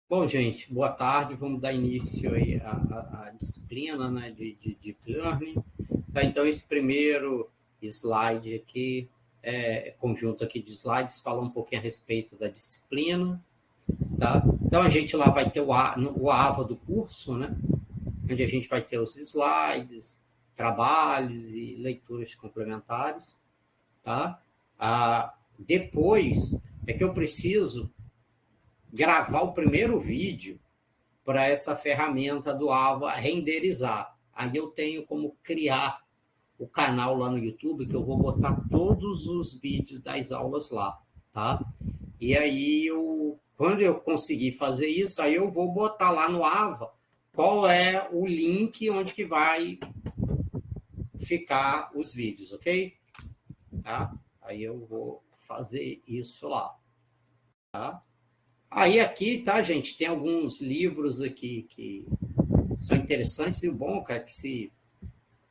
Bom, gente, boa tarde. Vamos dar início aí à disciplina, né, de Deep Learning. Tá, então, esse primeiro slide aqui, conjunto aqui de slides, fala um pouquinho a respeito da disciplina. Tá? Então, a gente lá vai ter o AVA do curso, né, onde a gente vai ter os slides, trabalhos e leituras complementares. Tá? Depois é que eu preciso gravar o primeiro vídeo para essa ferramenta do AVA renderizar. Aí eu tenho como criar o canal lá no YouTube, que eu vou botar todos os vídeos das aulas lá, tá? E aí, quando eu conseguir fazer isso, aí eu vou botar lá no AVA qual é o link onde que vai ficar os vídeos, ok? Tá? Aí eu vou fazer isso lá, tá? Aí aqui, tá, gente, tem alguns livros aqui que são interessantes e o bom, cara, que se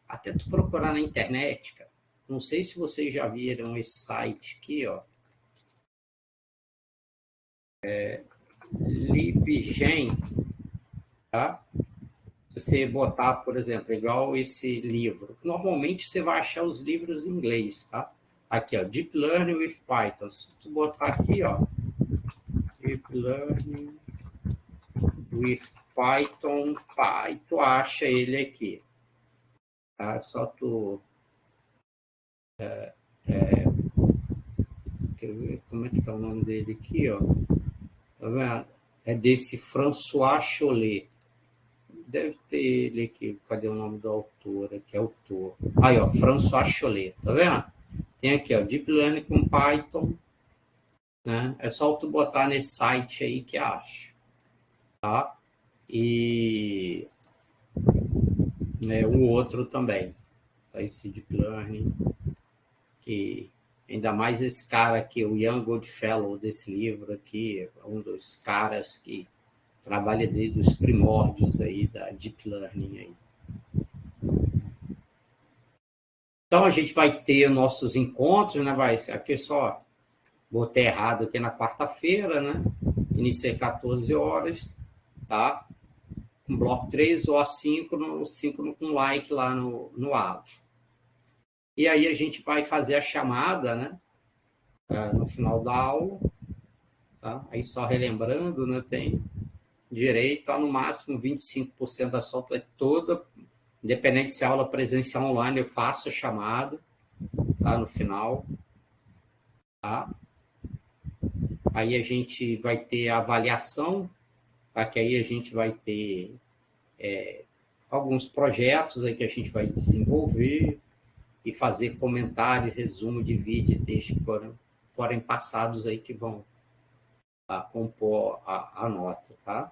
até tu procurar na internet, cara, não sei se vocês já viram esse site aqui, ó, LibGen, tá? Se você botar, por exemplo, igual esse livro, normalmente você vai achar os livros em inglês, tá? Aqui, ó, Deep Learning with Python. Se tu botar aqui, ó, Deep Learning with Python, aí tu acha ele aqui, tá? Só tu quer ver como é que tá o nome dele aqui, ó. Tá vendo? É desse François Chollet. Deve ter ele aqui. Cadê o nome do autor? Aqui é autor. Aí, ó, François Chollet. Tá vendo? Tem aqui, ó, Deep Learning com Python. Né? É só tu botar nesse site aí que acha. Tá? E o outro também. Tá? Esse Deep Learning. Que ainda mais esse cara aqui, o Ian Goodfellow desse livro aqui, um dos caras que trabalha desde os primórdios aí da Deep Learning aí. Então a gente vai ter nossos encontros, né? Vai ser aqui só botei errado aqui na quarta-feira, né? Iniciei 14 horas, tá? Um bloco 3 ou assíncrono com like lá no AVO. E aí a gente vai fazer a chamada, né? No final da aula, tá? Aí só relembrando, né? Tem direito a no máximo 25% da solta toda, independente se é aula presencial ou online, eu faço a chamada, tá? No final, tá? Aí a gente vai ter a avaliação, tá? Que aí a gente vai ter alguns projetos aí que a gente vai desenvolver e fazer comentário, resumo de vídeo e texto que forem passados aí que vão compor a nota, tá?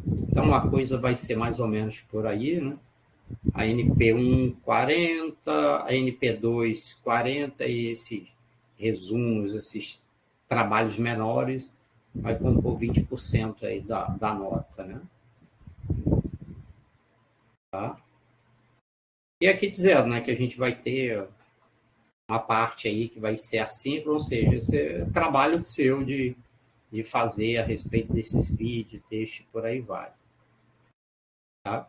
Então a coisa vai ser mais ou menos por aí, né? A NP1 40, a NP2 40 e esses resumos, esses trabalhos menores, vai compor 20% aí da nota, né? Tá? E aqui dizendo, né, que a gente vai ter uma parte aí que vai ser assíncrono, ou seja, esse é trabalho seu de fazer a respeito desses vídeos, texto, por aí vai. Tá?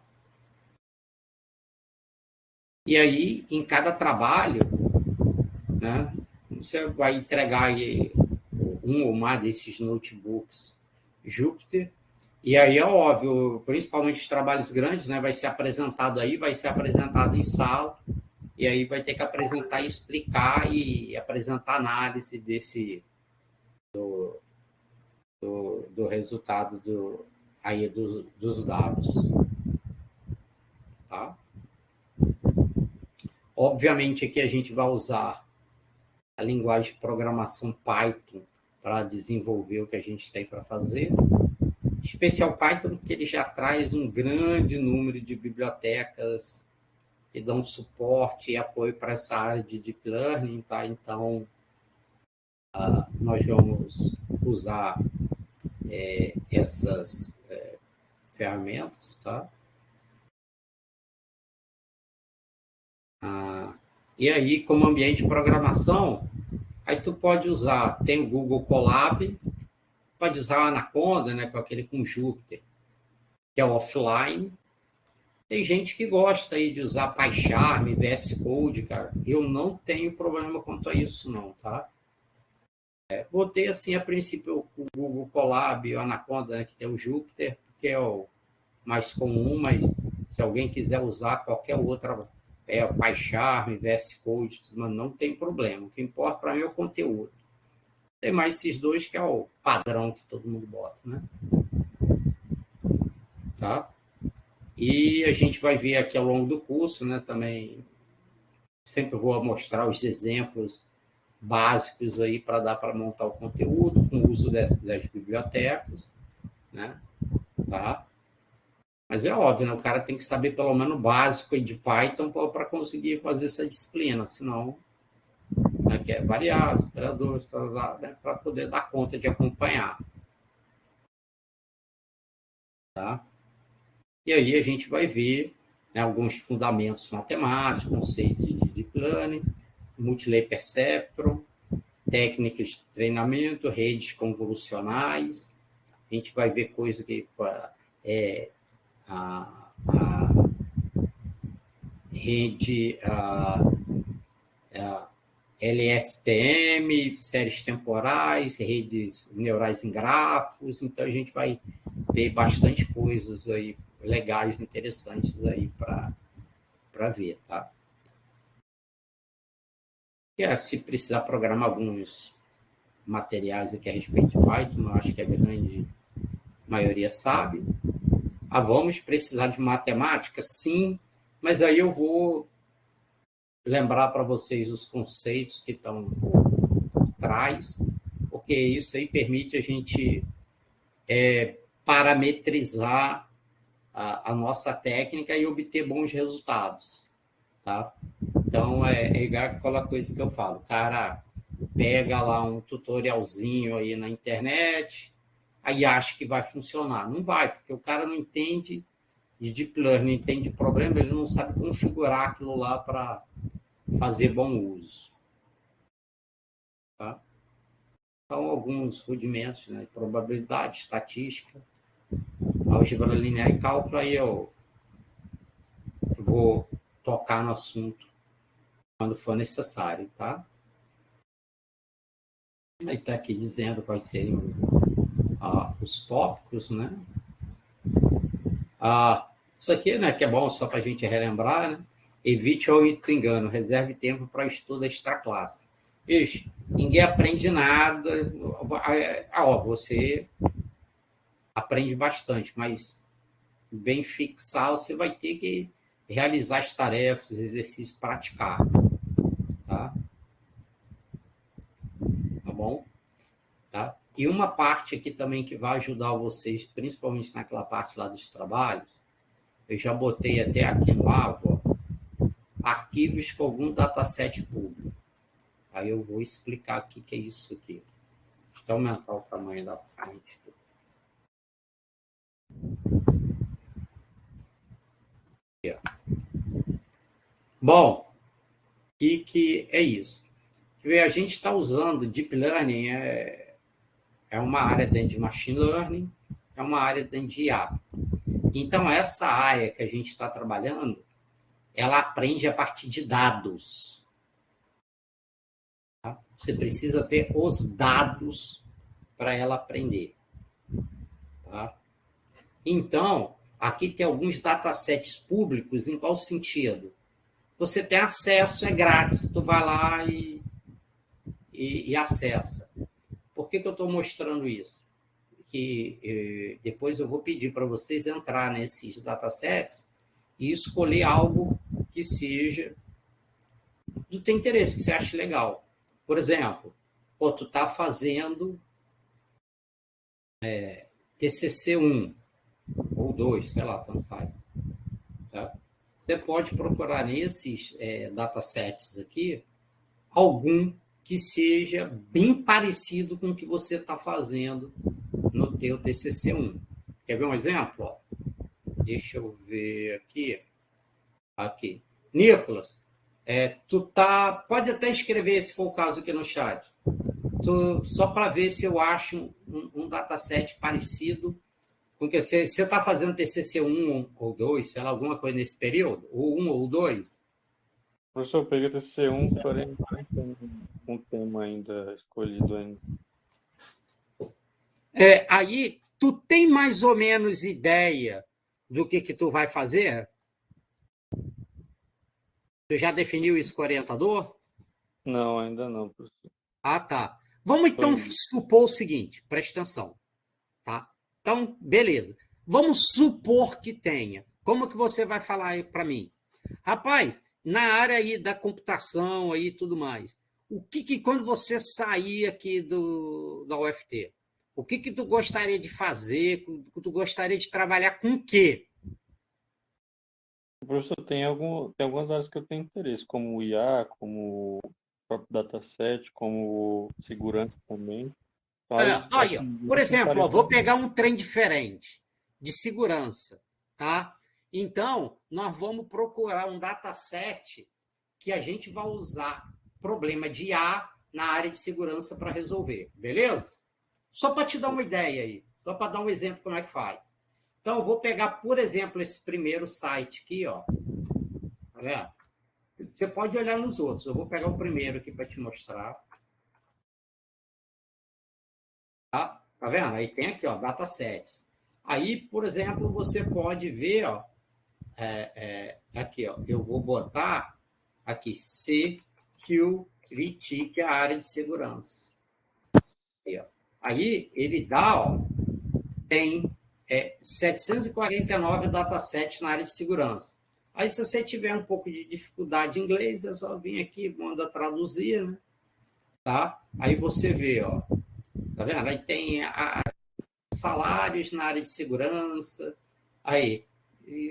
E aí, em cada trabalho, né, você vai entregar aí um ou mais desses notebooks Jupyter, e aí é óbvio, principalmente os trabalhos grandes, né, vai ser apresentado aí, vai ser apresentado em sala, e aí vai ter que apresentar e explicar e apresentar análise do resultado aí dos dados. Tá? Obviamente aqui a gente vai usar a linguagem de programação Python para desenvolver o que a gente tem para fazer. Especial Python, porque ele já traz um grande número de bibliotecas que dão suporte e apoio para essa área de Deep Learning, tá? Então, nós vamos usar essas ferramentas, tá? E aí, como ambiente de programação, aí tu pode usar, tem o Google Colab pode usar o Anaconda, né, com aquele com Jupyter, que é offline. Tem gente que gosta aí de usar PyCharm, VS Code, cara. Eu não tenho problema quanto a isso, não, tá? Botei, assim, a princípio, o Google Colab, o Anaconda, né, que tem o Jupyter, que é o mais comum, mas se alguém quiser usar qualquer outra, o PyCharm, VS Code, não tem problema. O que importa para mim é o conteúdo. Tem mais esses dois, que é o padrão que todo mundo bota, né? Tá? E a gente vai ver aqui ao longo do curso, né, também, sempre vou mostrar os exemplos básicos aí para dar para montar o conteúdo com o uso das bibliotecas, né? Tá? Mas é óbvio, né? O cara tem que saber pelo menos o básico de Python para conseguir fazer essa disciplina, senão, né, que é variáveis, operadores, né, para poder dar conta de acompanhar. Tá? E aí a gente vai ver, né, alguns fundamentos matemáticos, conceitos de deep learning, multilayer perceptron, técnicas de treinamento, redes convolucionais. A gente vai ver coisa que a rede LSTM, séries temporais, redes neurais em grafos. Então a gente vai ver bastante coisas aí legais, interessantes aí para ver, tá? E se precisar programar alguns materiais aqui a respeito de Python, eu acho que a grande maioria sabe. Vamos precisar de matemática? Sim, mas aí eu vou lembrar para vocês os conceitos que estão por trás, porque isso aí permite a gente parametrizar a nossa técnica e obter bons resultados, tá? Então, é igual aquela coisa que eu falo, o cara pega lá um tutorialzinho aí na internet, aí acha que vai funcionar. Não vai, porque o cara não entende de deep learning, não entende de problema, ele não sabe configurar aquilo lá para fazer bom uso. Tá? Então, alguns rudimentos, né? Probabilidade, estatística, álgebra linear e cálculo, aí eu vou tocar no assunto quando for necessário, tá? Aí está aqui dizendo quais seriam os tópicos, né? Isso aqui, né, que é bom só para a gente relembrar, né? Evite o engano, reserve tempo para estudo extra classe. Ixi, ninguém aprende nada. Você aprende bastante, mas bem fixado, você vai ter que realizar as tarefas, exercícios, praticar. Tá? Tá bom? Tá? E uma parte aqui também que vai ajudar vocês, principalmente naquela parte lá dos trabalhos, eu já botei até aqui no AVO, arquivos com algum dataset público. Aí eu vou explicar aqui o que é isso aqui. Deixa eu aumentar o tamanho da frente. Aqui, bom, e que é isso? A gente está usando Deep Learning, é uma área dentro de Machine Learning, é uma área dentro de IA. Então, essa área que a gente está trabalhando, ela aprende a partir de dados. Tá? Você precisa ter os dados para ela aprender. Tá? Então, aqui tem alguns datasets públicos, em qual sentido? Você tem acesso, é grátis, tu vai lá e acessa. Por que eu estou mostrando isso? Que depois eu vou pedir para vocês entrar nesses datasets e escolher algo que seja do teu interesse, que você ache legal. Por exemplo, tu está fazendo TCC 1 ou 2, sei lá, tanto faz. Tá? Você pode procurar nesses datasets aqui algum que seja bem parecido com o que você está fazendo no teu TCC 1. Quer ver um exemplo? Deixa eu ver aqui. Aqui. Nicolas, pode até escrever, se for o caso, aqui no chat. Só para ver se eu acho um dataset parecido com que você está fazendo TCC 1 ou 2, sei lá, alguma coisa nesse período? Ou 1 ou 2? Professor, eu peguei TCC1, porém não tem um tema ainda escolhido ainda. Aí, tu tem mais ou menos ideia do que tu vai fazer? Tu já definiu isso com o orientador? Não, ainda não, professor. Ah, tá. Vamos então supor o seguinte, presta atenção, tá? Então, beleza. Vamos supor que tenha. Como que você vai falar aí para mim? Rapaz, na área aí da computação aí e tudo mais, o que quando você sair aqui da UFT, o que tu gostaria de fazer? Tu gostaria de trabalhar com o quê? Professor, tem algumas áreas que eu tenho interesse, como o IA, como o próprio dataset, como segurança também. Mas, Aí, ó, assim, por eu exemplo, tentaria ó, vou fazer. pegar um trem diferente de segurança, tá? Então, nós vamos procurar um dataset que a gente vai usar problema de IA na área de segurança para resolver, beleza? Só para te dar uma ideia aí, só para dar um exemplo como é que faz. Então, eu vou pegar, por exemplo, esse primeiro site aqui, ó. Tá vendo? Você pode olhar nos outros. Eu vou pegar o primeiro aqui para te mostrar. Tá vendo? Aí tem aqui, ó, datasets. Aí, por exemplo, você pode ver, ó, aqui, ó, eu vou botar aqui Security, que é a área de segurança. Aí, ó. Aí ele dá, ó, tem 749 datasets na área de segurança. Aí, se você tiver um pouco de dificuldade em inglês, é só vir aqui, manda traduzir, né? Tá? Aí você vê, ó, tá vendo? Aí tem salários na área de segurança, aí,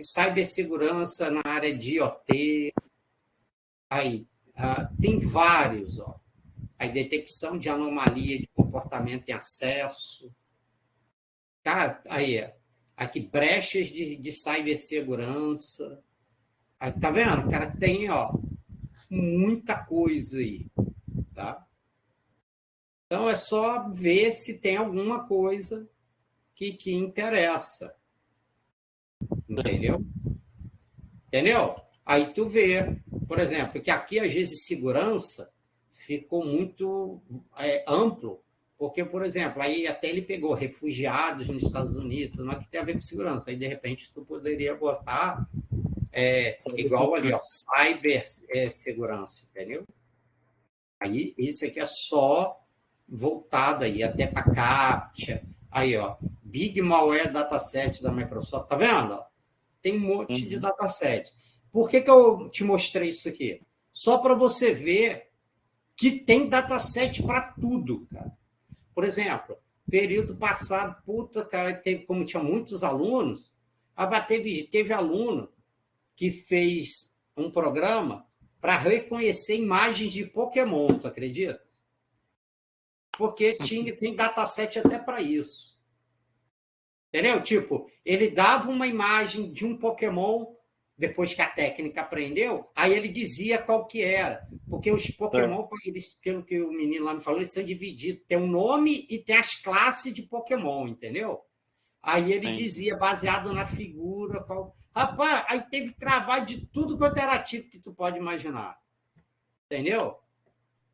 cibersegurança na área de IoT, aí, tem vários, ó. Aí, detecção de anomalia de comportamento em acesso, cara, aí, aqui, brechas de cibersegurança, aí, tá vendo? Cara, tem, ó, muita coisa aí, tá? Então, é só ver se tem alguma coisa que interessa, entendeu? Entendeu? Aí tu vê, por exemplo, que aqui às vezes segurança ficou muito amplo, porque, por exemplo, aí até ele pegou refugiados nos Estados Unidos, não é que tem a ver com segurança, aí de repente tu poderia botar igual ali, ó, cyber segurança, entendeu? Aí isso aqui é só voltado aí, até para CAPTCHA, aí ó, Big Malware Dataset da Microsoft, tá vendo? Tem um monte de dataset. Por que eu te mostrei isso aqui? Só para você ver que tem dataset para tudo, cara. Por exemplo, período passado, puta, cara, como tinha muitos alunos, teve aluno que fez um programa para reconhecer imagens de Pokémon, tu acredita? Porque tem dataset até para isso. Entendeu? Tipo, ele dava uma imagem de um Pokémon, depois que a técnica aprendeu, aí ele dizia qual que era. Porque os Pokémon, eles, pelo que o menino lá me falou, eles são divididos. Tem um nome e tem as classes de Pokémon, entendeu? Aí ele dizia, baseado na figura. Rapaz, aí teve que cravar de tudo quanto era tipo que tu pode imaginar. Entendeu?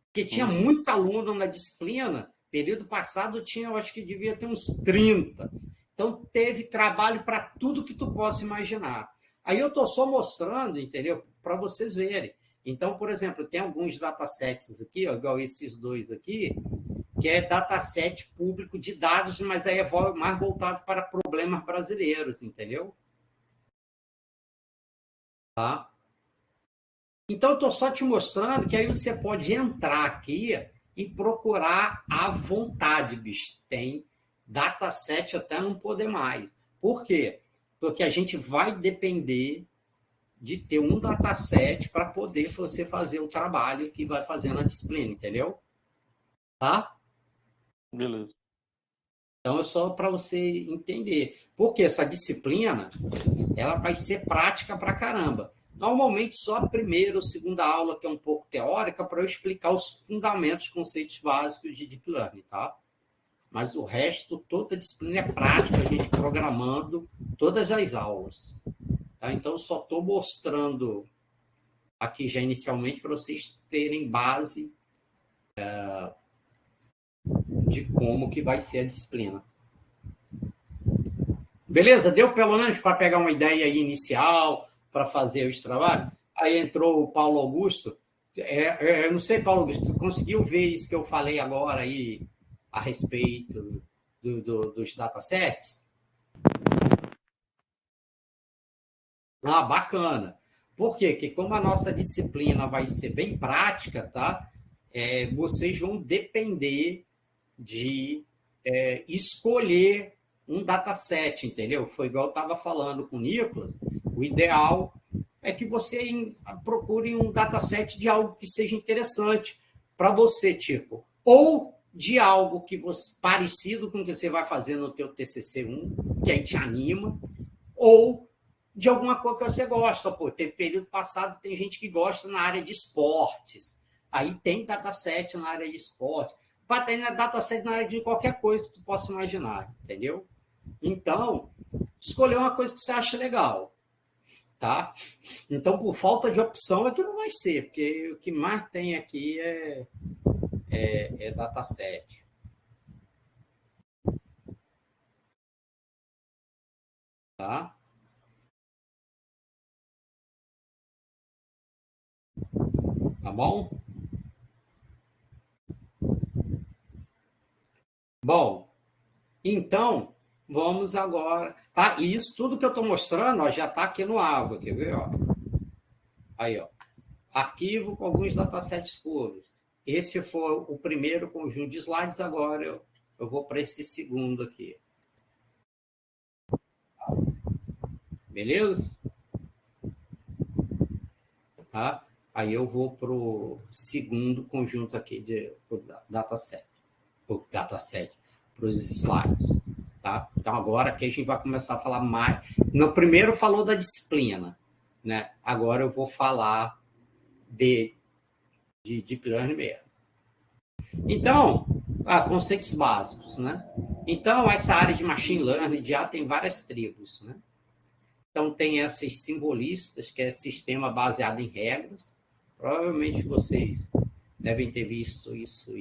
Porque tinha muito aluno na disciplina. Período passado tinha, eu acho que devia ter uns 30. Então, teve trabalho para tudo que tu possa imaginar. Aí eu estou só mostrando, entendeu? Para vocês verem. Então, por exemplo, tem alguns datasets aqui, ó, igual esses dois aqui, que é dataset público de dados, mas aí é mais voltado para problemas brasileiros, entendeu? Tá? Então, eu estou só te mostrando que aí você pode entrar aqui e procurar à vontade, bicho. Tem dataset até não poder mais. Por quê? Porque a gente vai depender de ter um dataset para poder você fazer o trabalho que vai fazer na disciplina, entendeu? Tá? Beleza. Então, é só para você entender. Porque essa disciplina, ela vai ser prática para caramba. Normalmente, só a primeira ou segunda aula, que é um pouco teórica, para eu explicar os fundamentos, conceitos básicos de Deep Learning, tá? mas o resto, toda a disciplina é prática, a gente programando todas as aulas. Tá? Então, só estou mostrando aqui já inicialmente para vocês terem base de como que vai ser a disciplina. Beleza? Deu pelo menos para pegar uma ideia aí inicial, para fazer os trabalhos? Aí entrou o Paulo Augusto. Eu não sei, Paulo Augusto, tu conseguiu ver isso que eu falei agora aí a respeito dos datasets? Ah, bacana. Por quê? Porque como a nossa disciplina vai ser bem prática, tá? Vocês vão depender de escolher um dataset, entendeu? Foi igual eu estava falando com o Nicolas. O ideal é que você procure um dataset de algo que seja interessante para você, tipo, ou de algo que você, parecido com o que você vai fazer no teu TCC1, que aí te anima, ou de alguma coisa que você gosta. Pô, teve período passado, tem gente que gosta na área de esportes. Aí tem dataset na área de esporte. Vai ter dataset na área de qualquer coisa que tu possa imaginar, entendeu? Então, escolher uma coisa que você acha legal, tá? Então, por falta de opção, é que não vai ser, porque o que mais tem aqui é dataset. Tá? Tá bom? Bom, então, vamos agora. Tá? E isso tudo que eu estou mostrando ó, já está aqui no Ava, quer ver? Ó? Aí, ó. Arquivo com alguns datasets públicos. Esse foi o primeiro conjunto de slides, agora eu vou para esse segundo aqui. Beleza? Tá? Aí eu vou para o segundo conjunto aqui de dataset, para os slides. Tá? Então, agora que a gente vai começar a falar mais. No primeiro falou da disciplina, né? Agora eu vou falar de Deep Learning mesmo. Então, conceitos básicos, né? Então, essa área de Machine Learning já tem várias tribos, né? Então, tem esses simbolistas, que é sistema baseado em regras. Provavelmente vocês devem ter visto isso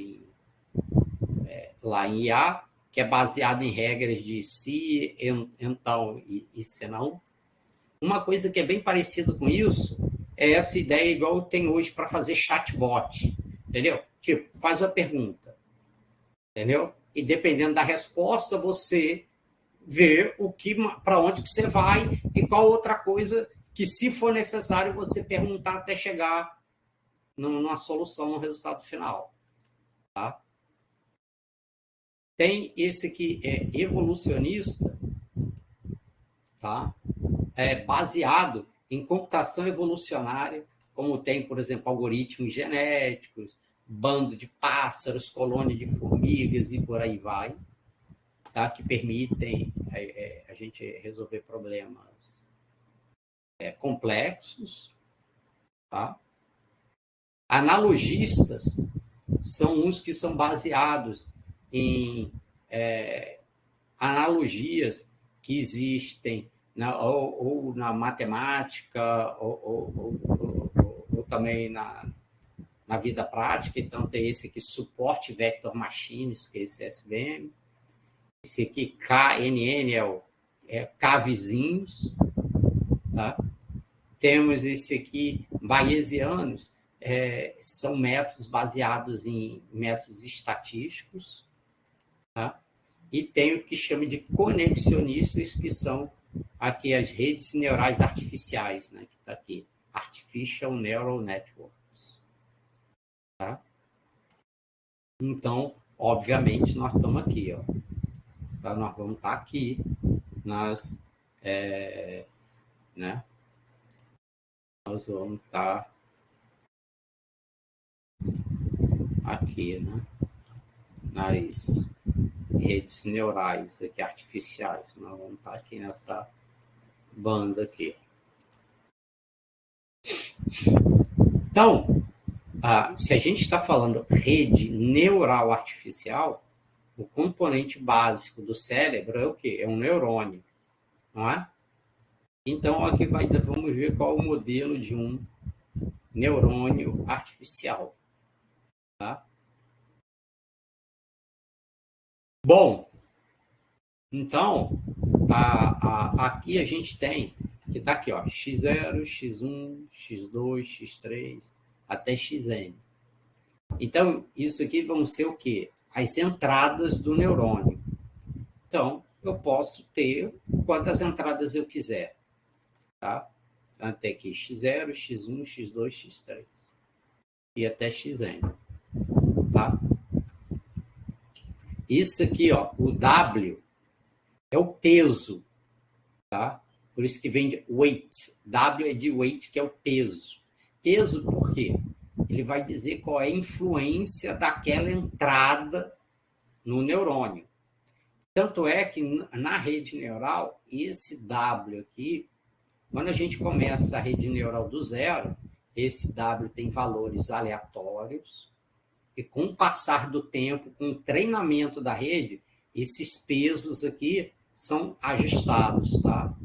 lá em IA, que é baseado em regras de se, então e senão. Uma coisa que é bem parecida com isso é essa ideia igual tem hoje para fazer chatbot, entendeu? Tipo, faz a pergunta, entendeu? E dependendo da resposta, você vê para onde que você vai e qual outra coisa que, se for necessário, você perguntar até chegar numa solução, no resultado final. Tá? Tem esse que é evolucionista, tá? Baseado em computação evolucionária, como tem, por exemplo, algoritmos genéticos, bando de pássaros, colônia de formigas e por aí vai, tá? Que permitem a gente resolver problemas complexos. Tá? Analogistas são uns que são baseados em analogias que existem ou na matemática ou também na vida prática. Então, tem esse aqui, Support Vector Machines, que é esse SVM. Esse aqui, KNN, é K-vizinhos. Tá? Temos esse aqui, Bayesianos, são métodos baseados em métodos estatísticos. Tá? E tem o que chama de conexionistas, que são aqui as redes neurais artificiais, né? Que está aqui, Artificial Neural Networks. Tá? Então, obviamente, nós estamos aqui, ó. Então, nós vamos estar aqui nas, né? Nós vamos estar aqui, né? Nas redes neurais aqui, artificiais. Nós vamos estar aqui nessa banda aqui. Então, se a gente está falando rede neural artificial, o componente básico do cérebro é o quê? É um neurônio, não é? Então, aqui vamos ver qual é o modelo de um neurônio artificial. Tá? Bom, então, aqui a gente tem, que está aqui, ó, x0, x1, x2, x3, até xn. Então, isso aqui vão ser o quê? As entradas do neurônio. Então, eu posso ter quantas entradas eu quiser. Tá? Até aqui x0, x1, x2, x3. E até xn. Tá? Isso aqui, ó, o W é o peso. Tá? Por isso que vem de weight. W é de weight, que é o peso. Peso por quê? Ele vai dizer qual é a influência daquela entrada no neurônio. Tanto é que na rede neural, esse W aqui, quando a gente começa a rede neural do zero, esse W tem valores aleatórios, e com o passar do tempo, com o treinamento da rede, esses pesos aqui são ajustados, tá?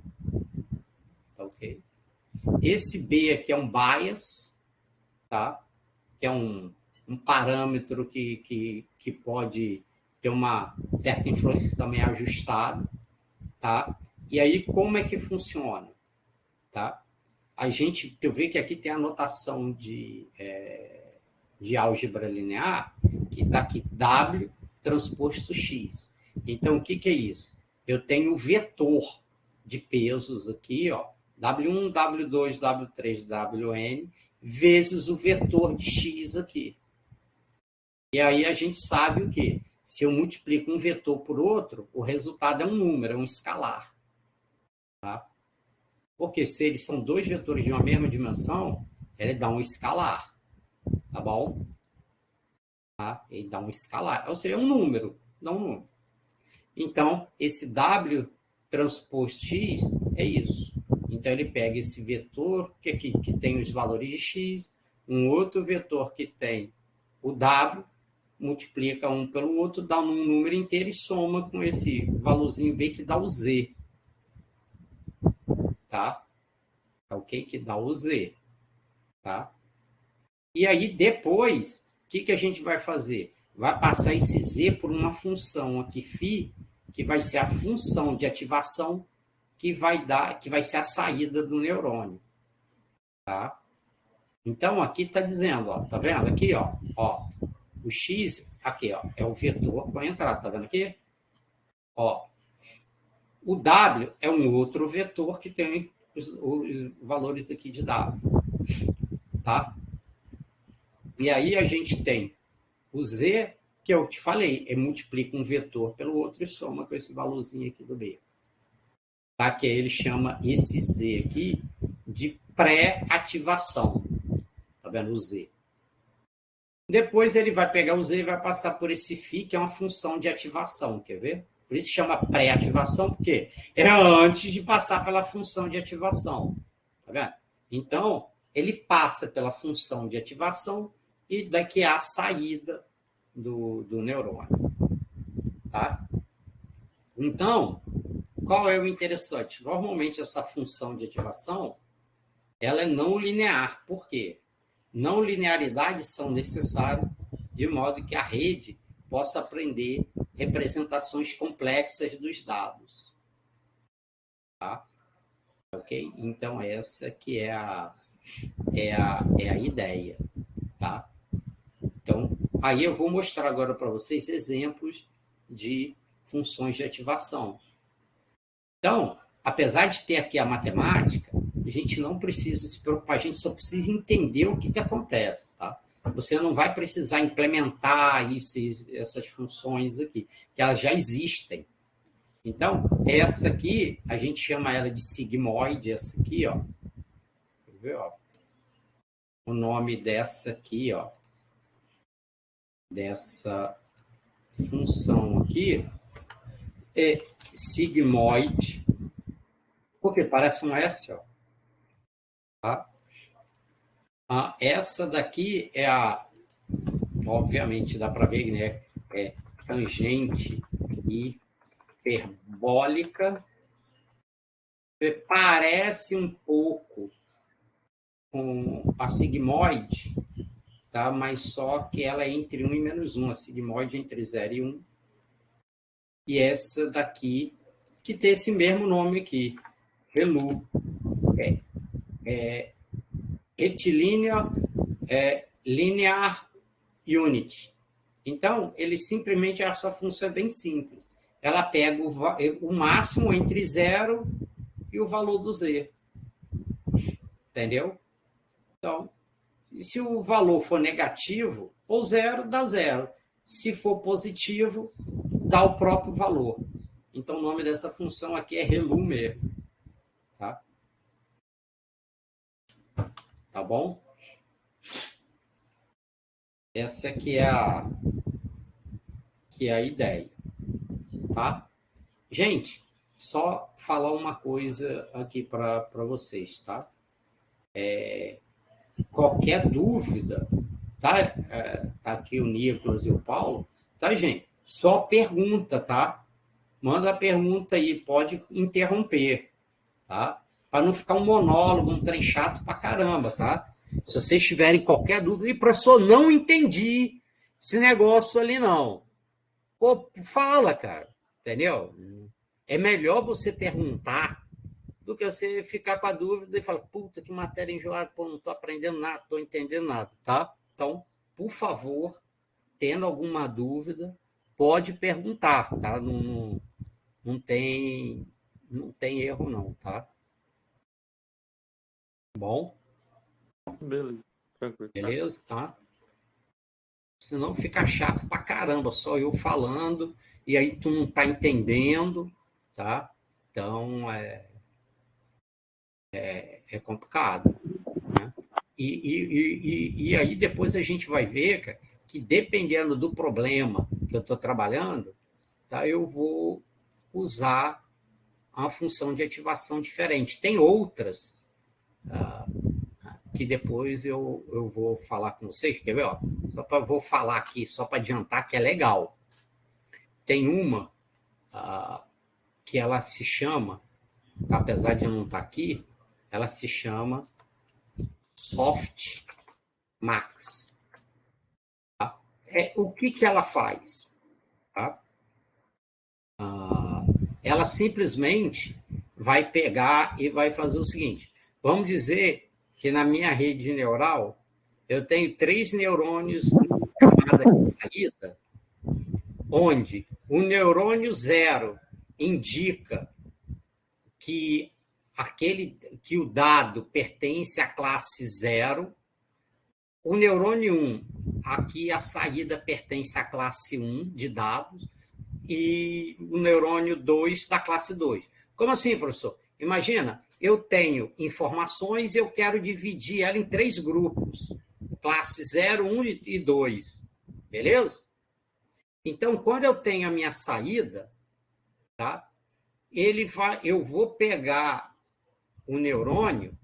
Tá ok? Esse B aqui é um bias, tá? Que é um parâmetro que pode ter uma certa influência, que também é ajustado, tá? E aí, como é que funciona? Tá? A gente, tu vê que aqui tem a notação de álgebra linear, que está aqui, W transposto X. Então, o que é isso? Eu tenho o vetor de pesos aqui, ó, W1, W2, W3, Wn, vezes o vetor de X aqui. E aí a gente sabe o quê? Se eu multiplico um vetor por outro, o resultado é um número, é um escalar. Tá? Porque se eles são dois vetores de uma mesma dimensão, ele dá um escalar. Tá bom? Tá? Ele dá um escalar. Ou seja, é um número. Dá um número. Então, esse W transposto X é isso. Então, ele pega esse vetor que tem os valores de X, um outro vetor que tem o W, multiplica um pelo outro, dá um número inteiro e soma com esse valorzinho B que dá o Z. Tá? Ok? Que dá o Z. Tá? E aí, depois, o que a gente vai fazer? Vai passar esse Z por uma função aqui, φ, que vai ser a função de ativação que vai ser a saída do neurônio. Tá? Então, aqui está dizendo, ó, tá vendo aqui, ó, o X, aqui, ó, é o vetor que vai entrar, tá vendo aqui? Ó, o W é um outro vetor que tem os valores aqui de W. Tá? E aí a gente tem o Z, que eu te falei, multiplica um vetor pelo outro e soma com esse valorzinho aqui do B. Tá? Que aí ele chama esse Z aqui de pré-ativação. Tá vendo? O Z. Depois ele vai pegar o Z e vai passar por esse φ, que é uma função de ativação. Quer ver? Por isso chama pré-ativação, porque é antes de passar pela função de ativação. Tá vendo? Então, ele passa pela função de ativação e daqui a saída do neurônio. Tá? Então, qual é o interessante? Normalmente, essa função de ativação ela é não linear. Por quê? Não linearidades são necessárias de modo que a rede possa aprender representações complexas dos dados. Tá? Ok? Então, essa que é a ideia. Tá? Então, aí eu vou mostrar agora para vocês exemplos de funções de ativação. Então, apesar de ter aqui a matemática, a gente não precisa se preocupar, a gente só precisa entender o que acontece. Tá? Você não vai precisar implementar essas funções aqui, que elas já existem. Então, essa aqui, a gente chama ela de sigmoide, essa aqui, ó. Quer ver, ó? O nome dessa aqui, ó. Dessa função aqui é sigmoide, porque parece um S, ó. Tá? Essa daqui é obviamente dá para ver, né? É tangente hiperbólica parece um pouco com a sigmoide, tá? Mas só que ela é entre 1 e menos 1, a sigmoide é entre 0 e 1. E essa daqui, que tem esse mesmo nome aqui, ReLU, Rectilinear Linear Unit. Então, ele simplesmente, essa função é bem simples. Ela pega o máximo entre 0 e o valor do z. Entendeu? Então, se o valor for negativo, ou 0, dá 0. Se for positivo, dá o próprio valor. Então, o nome dessa função aqui é ReLU mesmo. Tá? Tá bom? Essa aqui é a ideia. Tá? Gente, só falar uma coisa aqui para vocês, tá? Qualquer dúvida, tá? Tá aqui o Nicolas e o Paulo, tá, gente? Só pergunta, tá? Manda a pergunta aí, pode interromper, tá? Para não ficar um monólogo, um trem chato pra caramba, tá? Se vocês tiverem qualquer dúvida, e professor, não entendi esse negócio ali, não. Pô, fala, cara, entendeu? É melhor você perguntar do que você ficar com a dúvida e falar, puta, que matéria enjoada, pô, não estou aprendendo nada, não estou entendendo nada, tá? Então, por favor, tendo alguma dúvida, pode perguntar, tá? Não tem erro, não, tá? Bom? Beleza, tranquilo. Beleza, tá? Senão fica chato pra caramba, só eu falando, e aí tu não tá entendendo, tá? Então, é complicado, né? E aí depois a gente vai ver, cara, que dependendo do problema que eu estou trabalhando, tá, eu vou usar uma função de ativação diferente. Tem outras que depois eu vou falar com vocês. Quer ver? Ó? Vou falar aqui, só para adiantar, que é legal. Tem uma que ela se chama, apesar de não estar aqui, ela se chama Soft Max. Tá? O que ela faz? Tá? Ela simplesmente vai pegar e vai fazer o seguinte. Vamos dizer que na minha rede neural eu tenho 3 neurônios em camada de saída, onde o neurônio 0 indica que o dado pertence à classe 0, o neurônio 1, aqui a saída pertence à classe 1 de dados, e o neurônio 2 da classe 2. Como assim, professor? Imagina, eu tenho informações e eu quero dividir ela em 3 grupos, classe 0, 1 e 2. Beleza? Então, quando eu tenho a minha saída, tá? Eu vou pegar o neurônio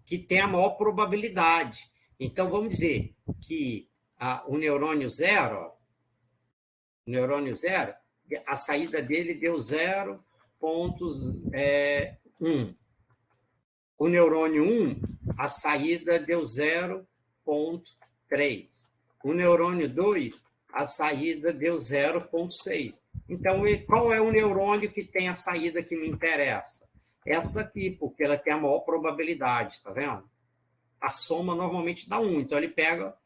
que tem a maior probabilidade. Então, vamos dizer que o neurônio 0, a saída dele deu 0,1. O neurônio 1, a saída deu 0,3. O neurônio 2, a saída deu 0,6. Então, qual é o neurônio que tem a saída que me interessa? Essa aqui, porque ela tem a maior probabilidade, tá vendo? A soma normalmente dá 1, então ele pega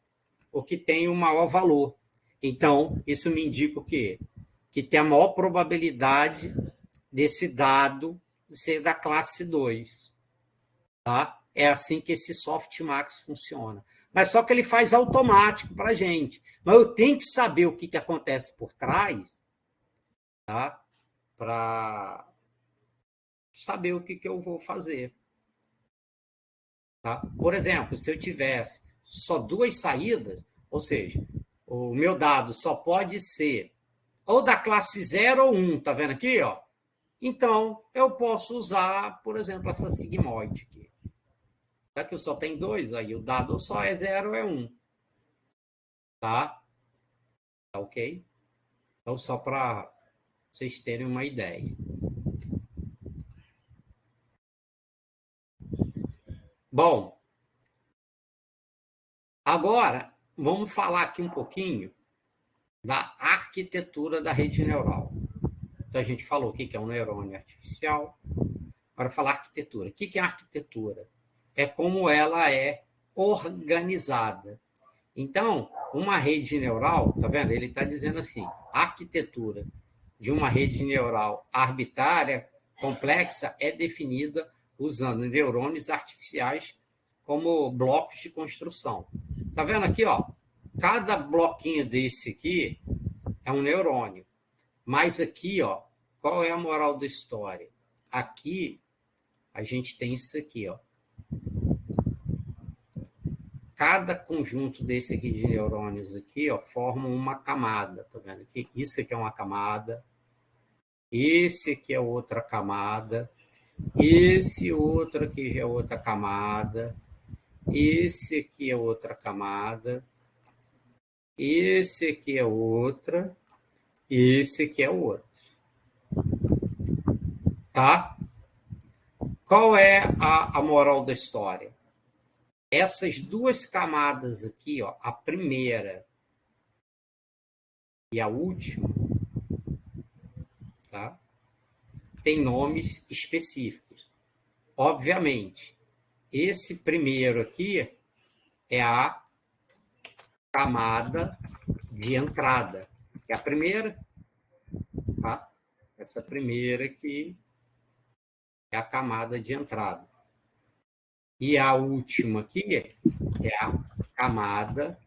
o que tem o maior valor. Então, isso me indica o quê? Que tem a maior probabilidade desse dado ser da classe 2. Tá? É assim que esse softmax funciona. Mas só que ele faz automático para a gente. Mas eu tenho que saber o que acontece por trás, tá? Para saber o que eu vou fazer. Tá? Por exemplo, se eu tivesse só 2 saídas, ou seja, o meu dado só pode ser ou da classe 0 ou 1, tá vendo aqui? Ó? Então, eu posso usar, por exemplo, essa sigmoide aqui. Já que eu só tenho 2, aí o dado só é 0 ou é 1. Tá? Tá ok? Então, só para vocês terem uma ideia. Bom, agora vamos falar aqui um pouquinho da arquitetura da rede neural. Então, a gente falou o que é um neurônio artificial. Agora, falar arquitetura. O que é arquitetura? É como ela é organizada. Então, uma rede neural, tá vendo? Ele está dizendo assim, a arquitetura de uma rede neural arbitrária, complexa, é definida usando neurônios artificiais como blocos de construção. Tá vendo aqui, ó? Cada bloquinho desse aqui é um neurônio. Mas aqui, ó, qual é a moral da história? Aqui a gente tem isso aqui, ó. Cada conjunto desse aqui de neurônios aqui, ó, forma uma camada, tá vendo? Isso aqui é uma camada, esse aqui é outra camada, esse outro aqui já é outra camada, esse aqui é outra camada, esse aqui é outra, esse aqui é outro. Tá? Qual é a moral da história? Essas duas camadas aqui, ó, a primeira e a última, tá? Tem nomes específicos. Obviamente, esse primeiro aqui é a camada de entrada. É a primeira, tá? Essa primeira aqui é a camada de entrada. E a última aqui é a camada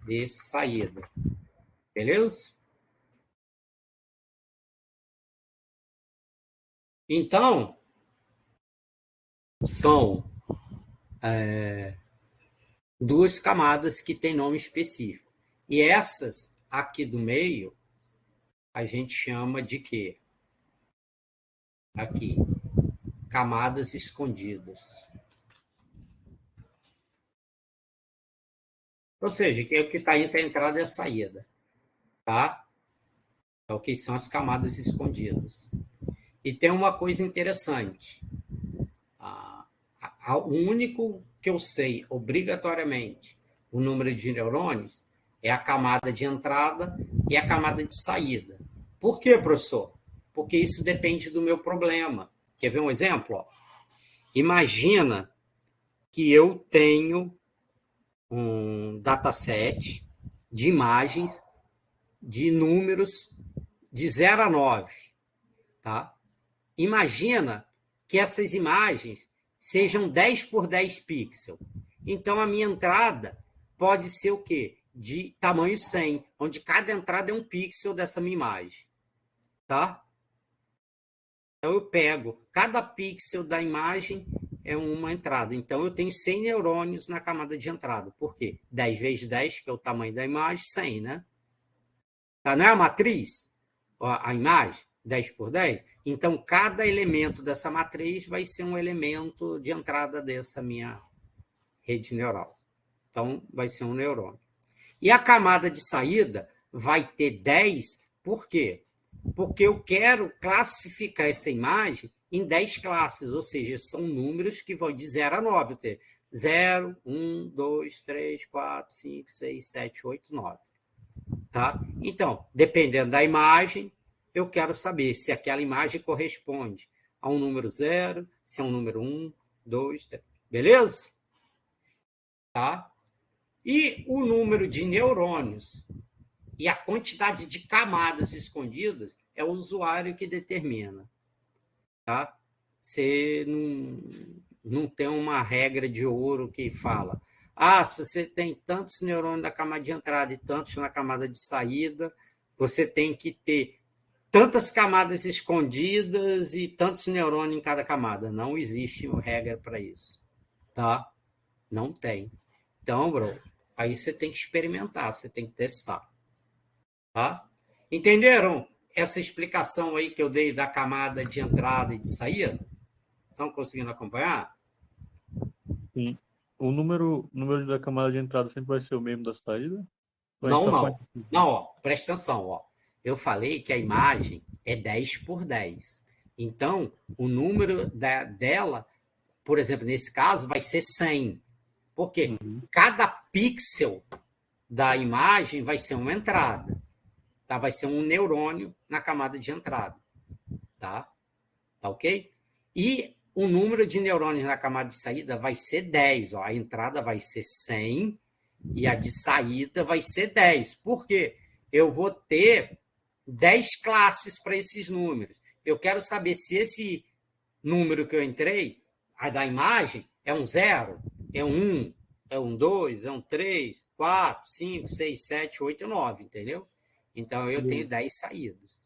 de saída. Beleza? Então, são duas camadas que têm nome específico. E essas aqui do meio, a gente chama de quê? Aqui, camadas escondidas. Ou seja, que é o que está entre a entrada e a saída. Tá? Então, que são as camadas escondidas. E tem uma coisa interessante. O único que eu sei, obrigatoriamente, o número de neurônios é a camada de entrada e a camada de saída. Por quê, professor? Porque isso depende do meu problema. Quer ver um exemplo? Ó? Imagina que eu tenho um dataset de imagens de números de 0 a 9. Tá? Imagina que essas imagens sejam 10 por 10 pixels. Então, a minha entrada pode ser o quê? De tamanho 100, onde cada entrada é um pixel dessa minha imagem. Tá? Então, eu pego, cada pixel da imagem é uma entrada. Então, eu tenho 100 neurônios na camada de entrada. Por quê? 10 vezes 10, que é o tamanho da imagem, 100, né? Tá? Não é a matriz? A imagem? 10 por 10? Então, cada elemento dessa matriz vai ser um elemento de entrada dessa minha rede neural. Então, vai ser um neurônio. E a camada de saída vai ter 10, por quê? Porque eu quero classificar essa imagem em 10 classes, ou seja, são números que vão de 0 a 9. Ou seja, 0, 1, 2, 3, 4, 5, 6, 7, 8, 9. Tá? Então, dependendo da imagem, eu quero saber se aquela imagem corresponde a um número 0, se é um número 1, 2, 3. Beleza? Tá? E o número de neurônios e a quantidade de camadas escondidas é o usuário que determina. Tá? Você não tem uma regra de ouro que fala: se você tem tantos neurônios na camada de entrada e tantos na camada de saída, você tem que ter tantas camadas escondidas e tantos neurônios em cada camada. Não existe regra para isso. Tá? Não tem. Então, bro, aí você tem que experimentar, você tem que testar. Tá? Entenderam essa explicação aí que eu dei da camada de entrada e de saída? Estão conseguindo acompanhar? Sim. O número da camada de entrada sempre vai ser o mesmo da saída? Não. Não, ó, presta atenção. Ó. eu falei que a imagem é 10 por 10. Então, o número dela, por exemplo, nesse caso, vai ser 100. Por quê? Cada pixel da imagem vai ser uma entrada. Tá? Vai ser um neurônio na camada de entrada. Tá ok? E o número de neurônios na camada de saída vai ser 10. Ó. A entrada vai ser 100 e a de saída vai ser 10. Por quê? Eu vou ter 10 classes para esses números. Eu quero saber se esse número que eu entrei, a da imagem, é um 0, é um 1, é um 2, é um 3, 4, 5, 6, 7, 8, 9, entendeu? Então, eu tenho 10 saídas.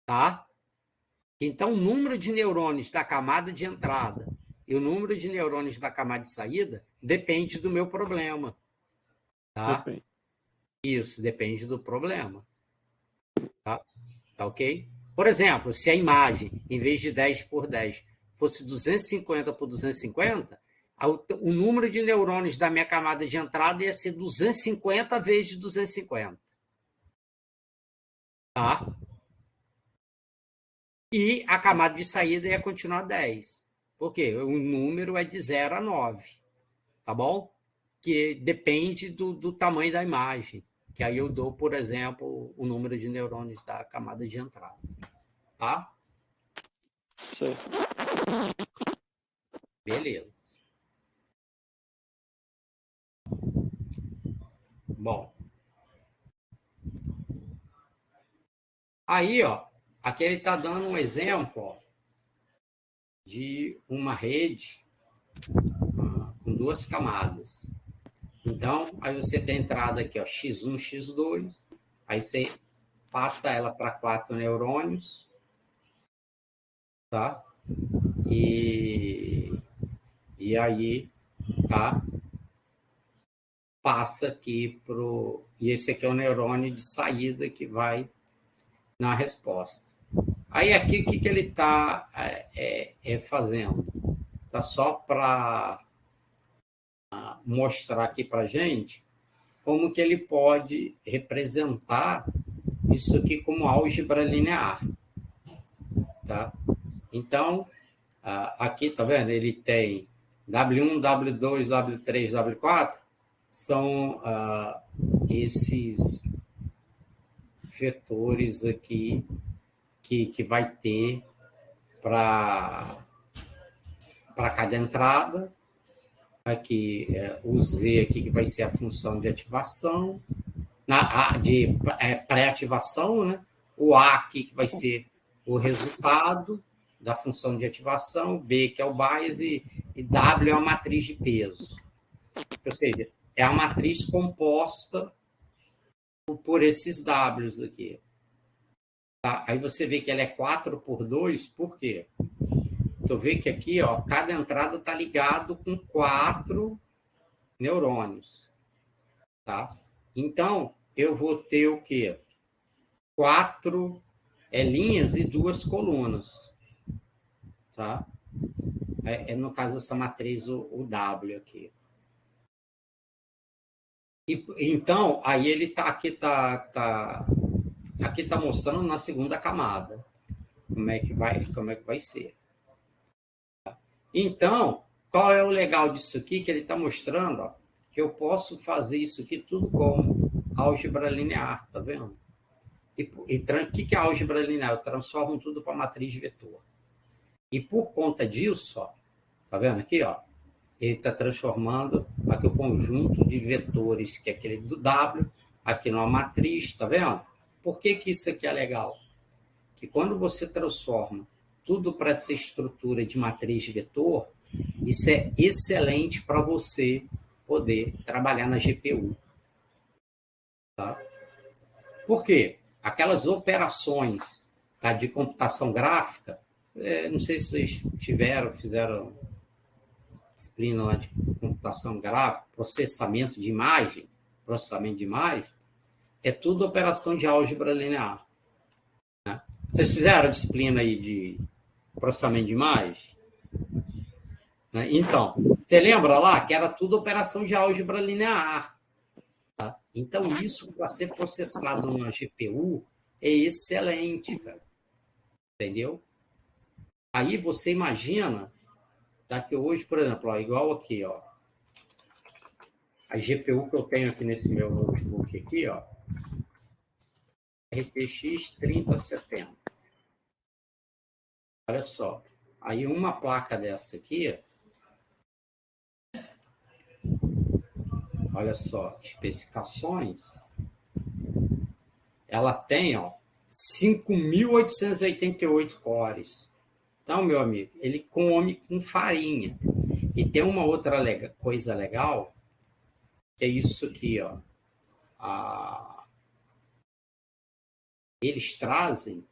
Tá? Então, o número de neurônios da camada de entrada e o número de neurônios da camada de saída depende do meu problema. Tá? Depende. Isso, depende do problema. Tá ok? Por exemplo, se a imagem, em vez de 10 por 10, fosse 250 por 250, o número de neurônios da minha camada de entrada ia ser 250 vezes 250. Tá? E a camada de saída ia continuar 10. Por quê? O número é de 0 a 9. Tá bom? Que depende do tamanho da imagem. Que aí eu dou, por exemplo, o número de neurônios da camada de entrada. Tá? Certo. Beleza. Bom. Aí, ó, aqui ele está dando um exemplo, ó, de uma rede com duas camadas. Então, aí você tem a entrada aqui, ó, X1, X2, aí você passa ela para 4 neurônios, tá? E aí, tá? Passa aqui pro... E esse aqui é o neurônio de saída que vai na resposta. Aí aqui, o que ele está fazendo? Tá só para mostrar aqui para a gente como que ele pode representar isso aqui como álgebra linear. Tá? Então, aqui, tá vendo? Ele tem W1, W2, W3, W4, são esses vetores aqui que vai ter para cada entrada. Aqui, o Z aqui, que vai ser a função de ativação, de pré-ativação, né? O A aqui, que vai ser o resultado da função de ativação, B, que é o bias, e W é a matriz de peso. Ou seja, é a matriz composta por esses Ws aqui. Tá? Aí você vê que ela é 4 por 2, por quê? Tu vê que aqui, ó, cada entrada está ligado com 4 neurônios. Tá? Então, eu vou ter o quê? 4 linhas e 2 colunas. Tá? No caso, essa matriz, o W aqui. Então, aí ele tá aqui tá mostrando na segunda camada como é que vai ser. Então, qual é o legal disso aqui que ele está mostrando? Ó, que eu posso fazer isso aqui tudo como álgebra linear, tá vendo? O que é álgebra linear? Eu transformo tudo para matriz vetor. E por conta disso, ó, tá vendo aqui, ó? Ele está transformando aqui o conjunto de vetores, que é aquele do W, aqui numa matriz, tá vendo? Por que isso aqui é legal? Que quando você transforma tudo para essa estrutura de matriz vetor, isso é excelente para você poder trabalhar na GPU. Tá? Por quê? Aquelas operações, tá, de computação gráfica, não sei se vocês fizeram disciplina lá de computação gráfica, processamento de imagem, é tudo operação de álgebra linear. Né? Vocês fizeram a disciplina aí de processamento de imagem? Né? Então, você lembra lá que era tudo operação de álgebra linear. Tá? Então, isso, para ser processado numa GPU, é excelente, cara. Entendeu? Aí você imagina, tá, que hoje, por exemplo, ó, igual aqui, ó, a GPU que eu tenho aqui nesse meu notebook aqui, ó, RTX 3070. Olha só. Aí uma placa dessa aqui, olha só, especificações, ela tem, ó, 5.888 cores. Então, meu amigo, ele come com farinha. E tem uma outra coisa legal, que é isso aqui, ó. Eles trazem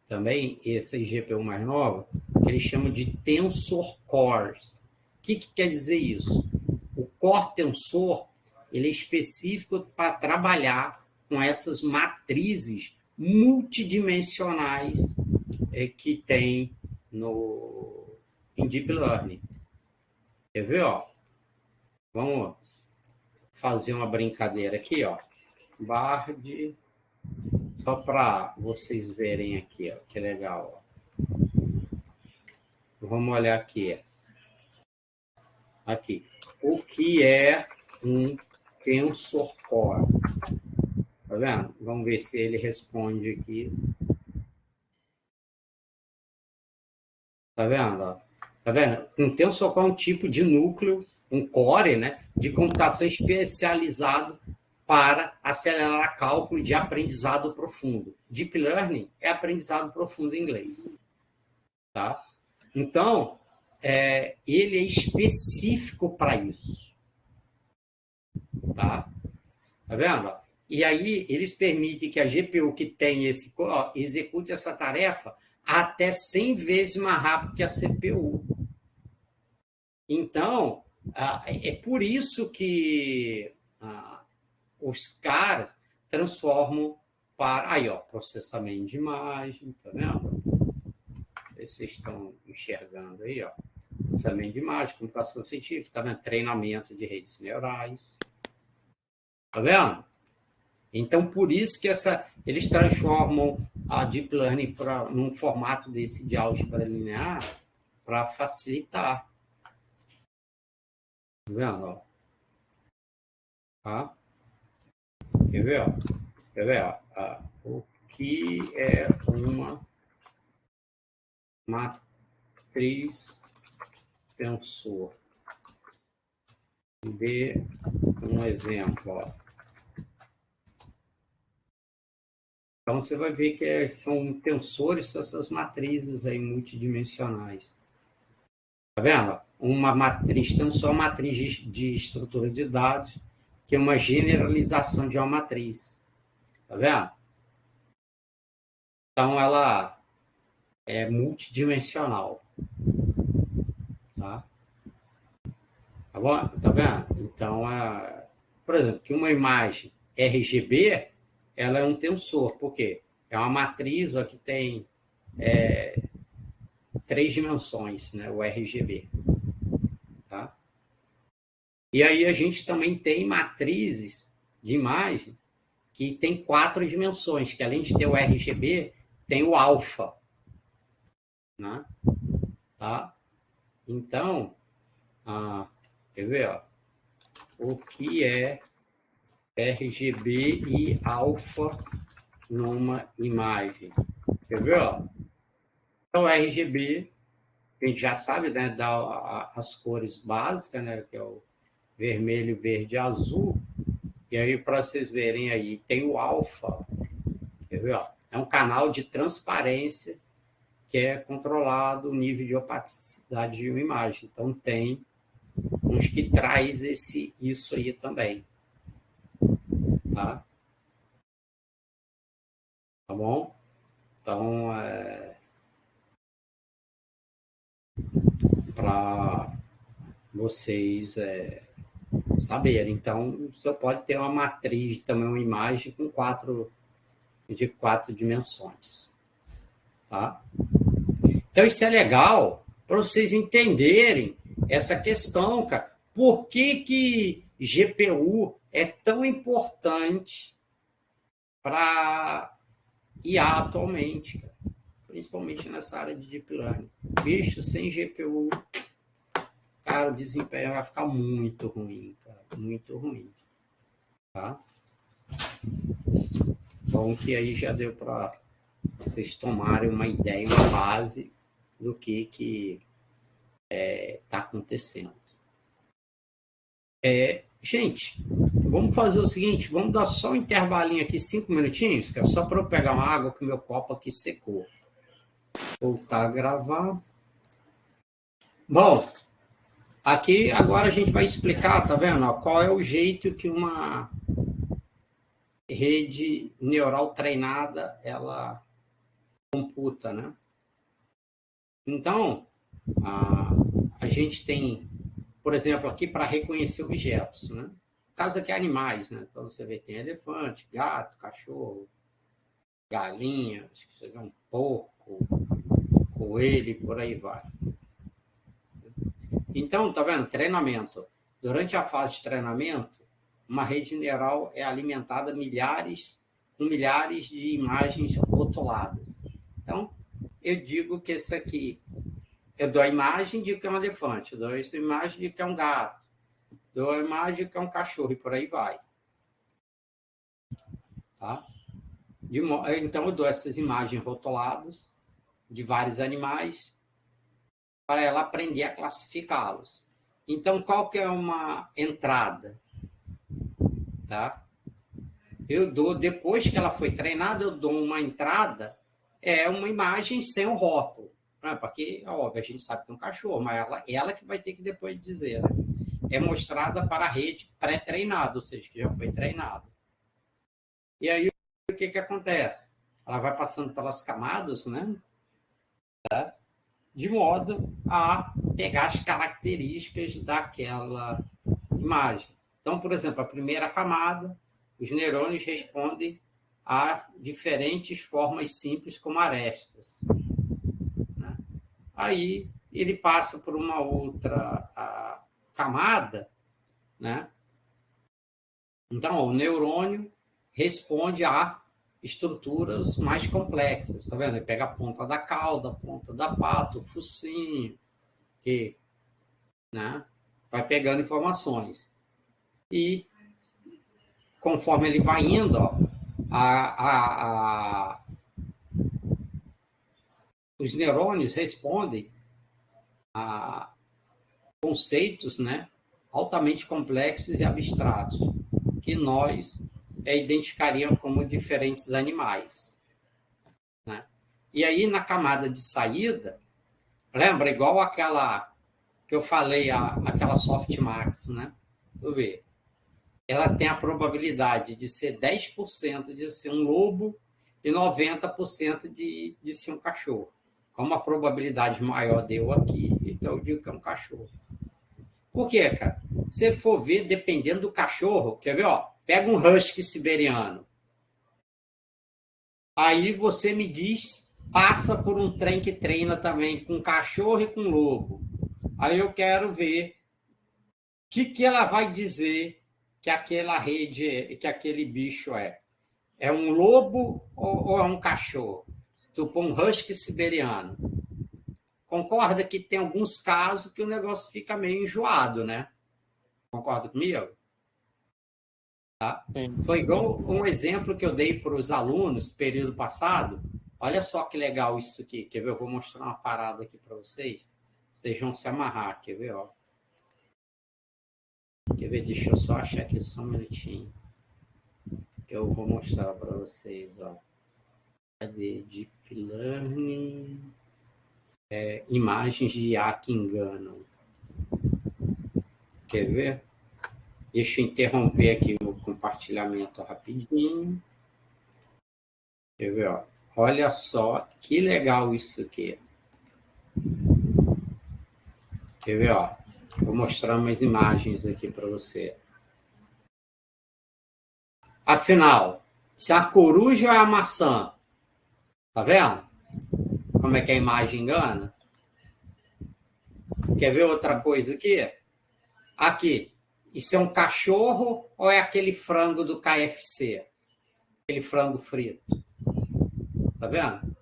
também essa GPU mais nova, que eles chamam de Tensor Cores. O que quer dizer isso? O Core Tensor, ele é específico para trabalhar com essas matrizes multidimensionais que tem em Deep Learning. Quer ver? Ó? Vamos fazer uma brincadeira aqui, ó. Bard, só para vocês verem aqui, ó, que legal. Ó. Vamos olhar aqui. Aqui. O que é um Tensor Core? Tá vendo? Vamos ver se ele responde aqui. Tá vendo? Ó? Tá vendo? Um Tensor Core é um tipo de núcleo, um core, né, de computação especializado para acelerar cálculo de aprendizado profundo. Deep Learning é aprendizado profundo em inglês. Tá? Então, ele é específico para isso. Tá? Tá vendo? E aí, eles permitem que a GPU que tem esse core execute essa tarefa até 100 vezes mais rápido que a CPU. Então, é por isso que os caras transformam para... Aí, ó, processamento de imagem, tá vendo? Não sei se vocês estão enxergando aí, ó. Processamento de imagem, computação científica, tá vendo? Treinamento de redes neurais. Tá vendo? Então, por isso que eles transformam a Deep Learning num formato desse de álgebra linear para facilitar. Tá vendo? Ó? Tá? Quer ver? Ó? Quer ver? Ó? O que é uma matriz tensor? Dê um exemplo. Ó. Então, você vai ver que são tensores, essas matrizes aí multidimensionais. Tá vendo? Uma matriz tensor, uma matriz de estrutura de dados, que é uma generalização de uma matriz. Tá vendo? Então, ela é multidimensional. Tá? Tá bom? Tá vendo? Então, por exemplo, que uma imagem RGB, ela é um tensor. Por quê? É uma matriz ó, que tem 3 dimensões, né? O RGB. Tá? E aí a gente também tem matrizes de imagens que tem 4 dimensões, que além de ter o RGB, tem o alfa. Né? Tá? Então, quer ver? Ó? O que é RGB e alfa numa imagem? Quer ver? Ó? Então, RGB, a gente já sabe, né, dá as cores básicas, né, que é o vermelho, verde e azul. E aí, para vocês verem aí, tem o alfa. Quer ver? Ó? É um canal de transparência que é controlado o nível de opacidade de uma imagem. Então, tem uns que traz isso aí também. Tá? Tá bom? Então, para vocês saberem. Então, você pode ter uma matriz, também uma imagem com 4 dimensões. Tá? Então, isso é legal para vocês entenderem essa questão, cara. Por que GPU é tão importante para IA atualmente, cara. Principalmente nessa área de Deep Learning. Bicho, sem GPU, cara, o desempenho vai ficar muito ruim, cara. Muito ruim. Tá? Bom que aí já deu para vocês tomarem uma ideia, uma base do que está acontecendo. Gente, vamos fazer o seguinte, vamos dar só um intervalinho aqui, 5 minutinhos, que é só para eu pegar uma água, que meu copo aqui secou. Voltar a gravar. Bom, aqui agora a gente vai explicar, tá vendo? Qual é o jeito que uma rede neural treinada ela computa, né? Então, a gente tem, por exemplo, aqui para reconhecer objetos, né? No caso aqui, animais, né? Então, você vê, tem elefante, gato, cachorro, galinha, acho que isso aqui é um porco, coelho, por aí vai. Então, tá vendo? Treinamento. Durante a fase de treinamento, uma rede neural é alimentada com milhares de imagens rotuladas. Então, eu digo que esse aqui, eu dou a imagem de que é um elefante, eu dou essa imagem de que é um gato, dou a imagem de que é um cachorro, e por aí vai. Tá? Então, eu dou essas imagens rotuladas de vários animais para ela aprender a classificá-los. Então, qual que é uma entrada? Tá? Eu dou, depois que ela foi treinada, eu dou uma entrada, uma imagem sem o rótulo. Né? Porque, óbvio, a gente sabe que é um cachorro, mas ela que vai ter que depois dizer. Né? É mostrada para a rede pré-treinada, ou seja, que já foi treinada. E aí, o que acontece? Ela vai passando pelas camadas, né? Tá? De modo a pegar as características daquela imagem. Então, por exemplo, a primeira camada, os neurônios respondem a diferentes formas simples, como arestas. Né? Aí, ele passa por uma outra camada, né? Então, o neurônio responde a estruturas mais complexas, tá vendo? Ele pega a ponta da cauda, a ponta da pata, o focinho, que, né, vai pegando informações. E, conforme ele vai indo, ó, os neurônios respondem a conceitos, né, altamente complexos e abstratos, que nós identificaríamos como diferentes animais. Né? E aí, na camada de saída, lembra, igual aquela que eu falei, aquela softmax, né? Tu vê, ela tem a probabilidade de ser 10% de ser um lobo e 90% de ser um cachorro. Como a probabilidade maior deu aqui, então eu digo que é um cachorro. Por quê, cara? Se for ver, dependendo do cachorro, quer ver, ó, pega um husky siberiano. Aí você me diz, passa por um trem que treina também com cachorro e com lobo. Aí eu quero ver o que ela vai dizer que aquela rede, que aquele bicho é. É um lobo ou é um cachorro? Se tu pôr um husky siberiano. Concorda que tem alguns casos que o negócio fica meio enjoado, né? Concorda comigo? Tá? Foi igual um exemplo que eu dei para os alunos período passado. Olha só que legal isso aqui. Quer ver? Eu vou mostrar uma parada aqui para vocês. Vocês vão se amarrar. Quer ver? Ó. Quer ver? Deixa eu só achar aqui só um minutinho. Que eu vou mostrar para vocês. Ó. Cadê? Deep Learning. Imagens de IA que enganam. Quer ver? Deixa eu interromper aqui o compartilhamento rapidinho. Quer ver? Ó? Olha só que legal isso aqui. Quer ver? Ó? Vou mostrar umas imagens aqui para você. Afinal, se a coruja é a maçã, tá vendo? Como é que a imagem engana? Quer ver outra coisa aqui? Aqui. Isso é um cachorro ou é aquele frango do KFC? Aquele frango frito? Tá vendo?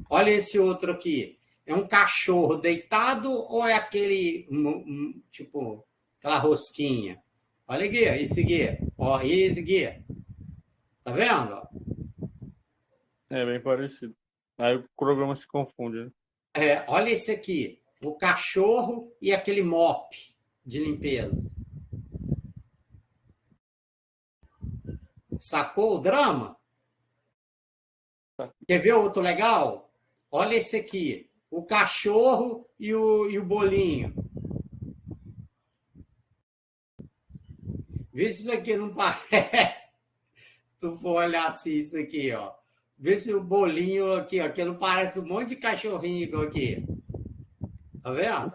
Olha esse outro aqui. É um cachorro deitado ou é aquele, tipo, aquela rosquinha? Olha aqui, esse aqui. Ó, esse aqui. Tá vendo? É bem parecido. Aí o programa se confunde, né? Olha esse aqui. O cachorro e aquele mop de limpeza. Sacou o drama? Quer ver outro legal? Olha esse aqui. O cachorro e o bolinho. Vê se isso aqui não parece. Se tu for olhar assim, isso aqui, ó. Vê se o bolinho aqui, ó, que não parece um monte de cachorrinho aqui. Tá vendo?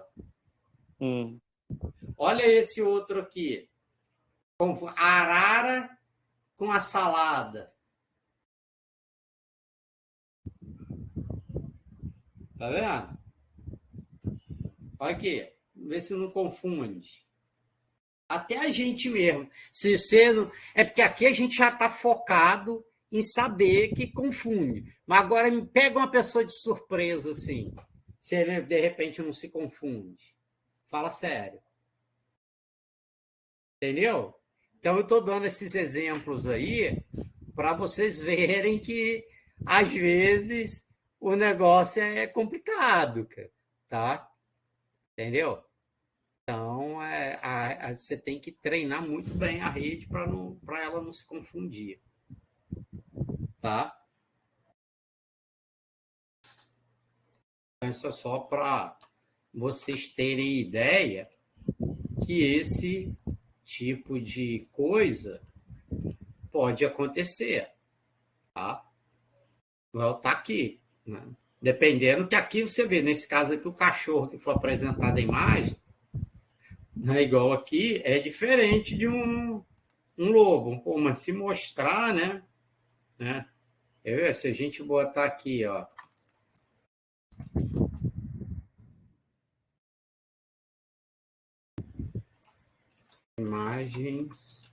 Olha esse outro aqui. Arara com a salada. Tá vendo? Olha aqui. Vê se não confunde. Até a gente mesmo. Se você não... É porque aqui a gente já está focado em saber que confunde. Mas agora me pega uma pessoa de surpresa assim. Se ele de repente não se confunde. Fala sério. Entendeu? Então eu estou dando esses exemplos aí para vocês verem que às vezes o negócio é complicado, tá? Entendeu? Então, você tem que treinar muito bem a rede para ela não se confundir. Tá? Então, isso é só para vocês terem ideia que esse tipo de coisa pode acontecer. Tá? Igual tá aqui. Né? Dependendo que aqui você vê, nesse caso aqui, o cachorro que foi apresentado a imagem, né, igual aqui, é diferente de um lobo. Pô, mas se mostrar, né? Se a gente botar aqui, ó. Imagens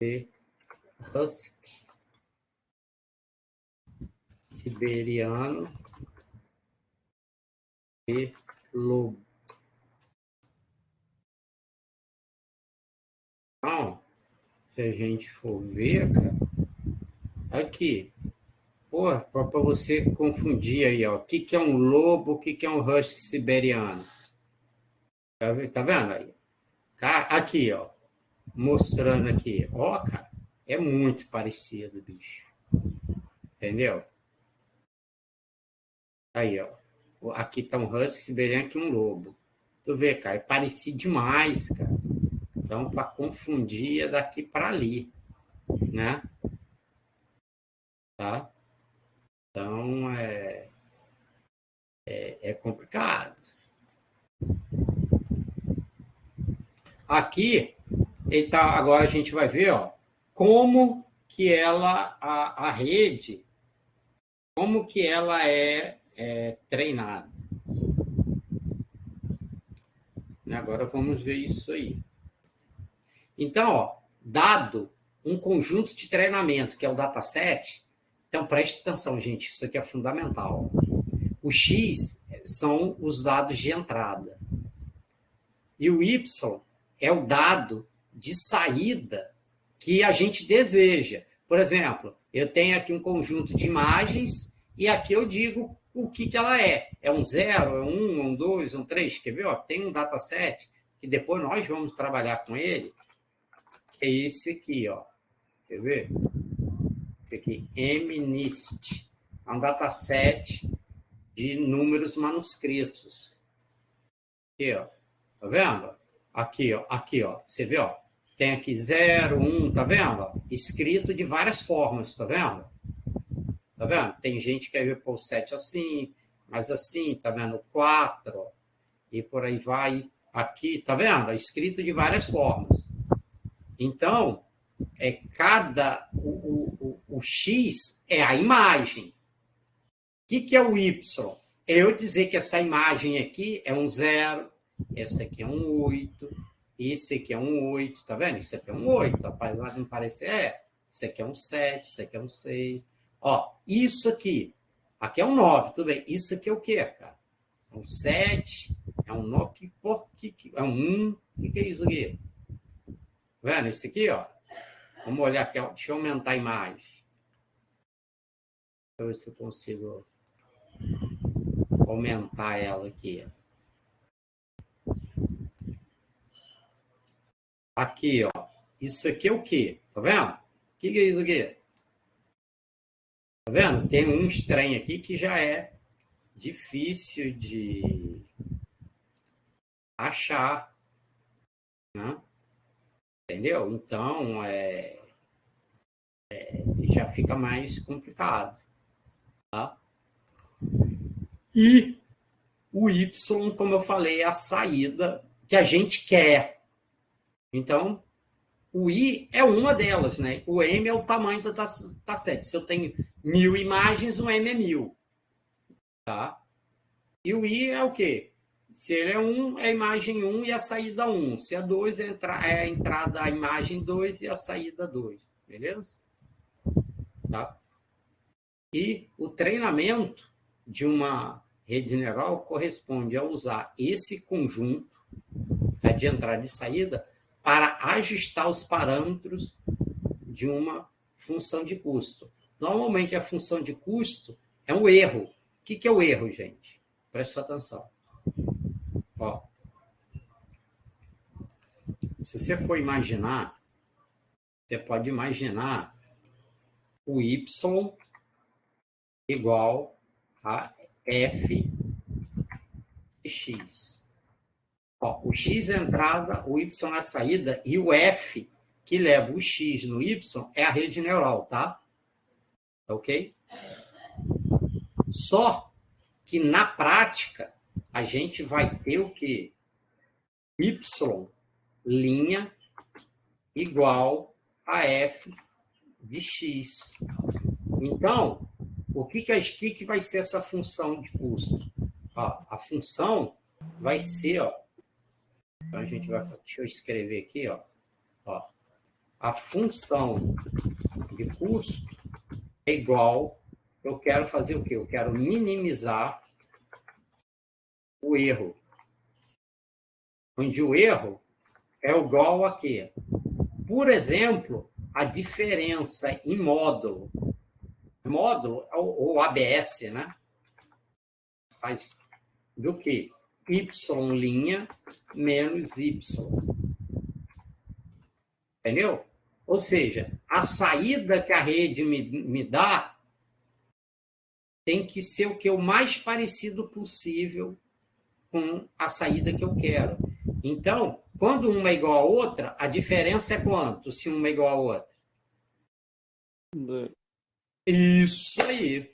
de husky siberiano e lobo. Então, se a gente for ver, cara, aqui, para você confundir aí, ó, o que é um lobo, o que é um husky siberiano. Tá vendo aí? Aqui, ó, mostrando aqui, ó, cara, é muito parecido, bicho. Entendeu? Aí, ó. Aqui tá um husky siberiano, aqui um lobo. Tu vê, cara, é parecido demais, cara. Então, para confundir é daqui para ali, né? Tá? Então, é complicado. Aqui, então, agora a gente vai ver, ó, como que a rede, como que ela é treinada. Agora vamos ver isso aí. Então, ó, dado um conjunto de treinamento, que é o dataset, então preste atenção, gente, isso aqui é fundamental. O X são os dados de entrada. E o Y é o dado de saída que a gente deseja. Por exemplo, eu tenho aqui um conjunto de imagens e aqui eu digo o que ela é. É um 0, é um 1, é um 2, é um 3. Quer ver? Ó, tem um dataset que depois nós vamos trabalhar com ele, que é esse aqui, ó. Quer ver? Aqui, MNIST. É um dataset de números manuscritos. Aqui, ó. Tá vendo? Aqui, ó. Você vê, ó. Tem aqui 0, 1, tá vendo? Escrito de várias formas, tá vendo? Tá vendo? Tem gente que quer ver por 7 assim, mas assim, tá vendo? 4, e por aí vai. Aqui, tá vendo? Escrito de várias formas. Então, o X é a imagem. O que é o Y? É eu dizer que essa imagem aqui é um 0, essa aqui é um 8, Esse aqui é um 8, tá vendo? Isso aqui é um 8, apesar de não parecer, isso aqui é um 7, isso aqui é um 6. Ó, isso aqui é um 9, tudo bem. Isso aqui é o quê, cara? É um 7, é um 9, é um 1, o que é isso aqui? Tá vendo? Isso aqui, ó. Vamos olhar aqui, ó. Deixa eu aumentar a imagem. Deixa eu ver se eu consigo aumentar ela aqui. Aqui, ó. Isso aqui é o quê? Tá vendo? O que é isso aqui? Tá vendo? Tem um trem aqui que já é difícil de achar, né? Entendeu? Então, já fica mais complicado, tá? E o Y, como eu falei, é a saída que a gente quer. Então, o I é uma delas, né? O M é o tamanho do dataset. Se eu tenho 1000 imagens, o M é 1000, tá? E o I é o quê? Se ele é 1, é a imagem 1 e a saída 1. Se é 2, é a entrada, a imagem 2 e a saída 2. Beleza? Tá? E o treinamento de uma rede neural corresponde a usar esse conjunto de entrada e saída para ajustar os parâmetros de uma função de custo. Normalmente, a função de custo é um erro. O que é o erro, gente? Presta atenção. Ó, se você for imaginar, você pode imaginar o Y igual a F de X. Ó, o X é a entrada, o Y é a saída, e o F, que leva o X no Y, é a rede neural, tá? Ok? Só que, na prática, a gente vai ter o quê? Y' igual a F de X. Então, o que vai ser essa função de custo? Ó, a função vai ser, ó, então a gente vai, deixa eu escrever aqui, ó, a função de custo é igual, eu quero fazer o quê? Eu quero minimizar o erro, onde o erro é igual a quê? Por exemplo, a diferença em módulo ou ABS, né? Faz do que? Y' menos Y. Entendeu? Ou seja, a saída que a rede me dá tem que ser o que? O mais parecido possível com a saída que eu quero. Então, quando uma é igual a outra, a diferença é quanto se uma é igual a outra? Isso aí.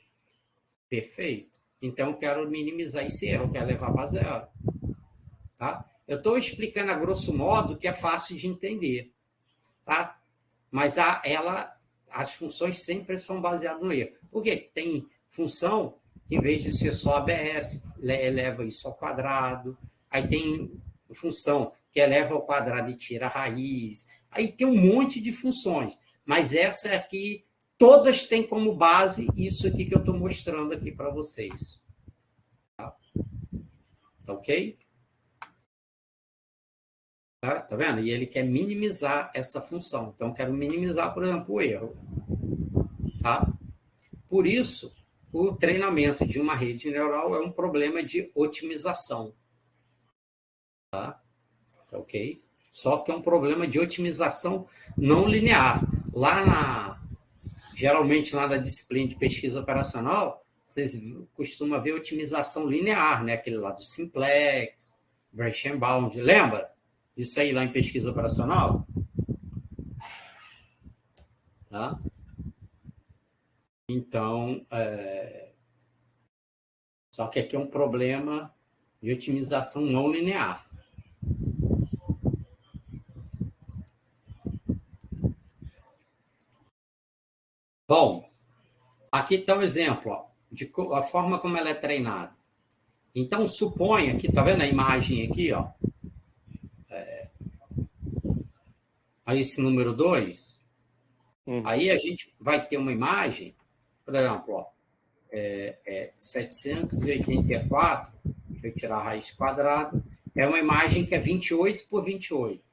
Perfeito. Então, eu quero minimizar esse erro, eu quero levar para zero. Tá? Eu estou explicando a grosso modo que é fácil de entender. Tá? Mas as funções sempre são baseadas no erro. Por quê? Tem função que, em vez de ser só ABS, eleva isso ao quadrado. Aí tem função que eleva ao quadrado e tira a raiz. Aí tem um monte de funções. Mas essa aqui, todas têm como base isso aqui que eu estou mostrando aqui para vocês. Tá? Ok? Tá vendo? E ele quer minimizar essa função. Então, eu quero minimizar, por exemplo, o erro. Tá? Por isso, o treinamento de uma rede neural é um problema de otimização. Tá? Ok? Só que é um problema de otimização não linear. Geralmente, lá na disciplina de pesquisa operacional, vocês costumam ver otimização linear, né? Aquele lá do simplex, branch and bound. Lembra? Isso aí lá em pesquisa operacional? Tá? Então, só que aqui é um problema de otimização não linear. Bom, aqui está um exemplo, ó, de a forma como ela é treinada. Então, suponha que, tá vendo a imagem aqui, ó? a esse número 2, Uhum. aí a gente vai ter uma imagem, por exemplo, ó, 784, deixa eu tirar a raiz quadrada, é uma imagem que é 28 por 28.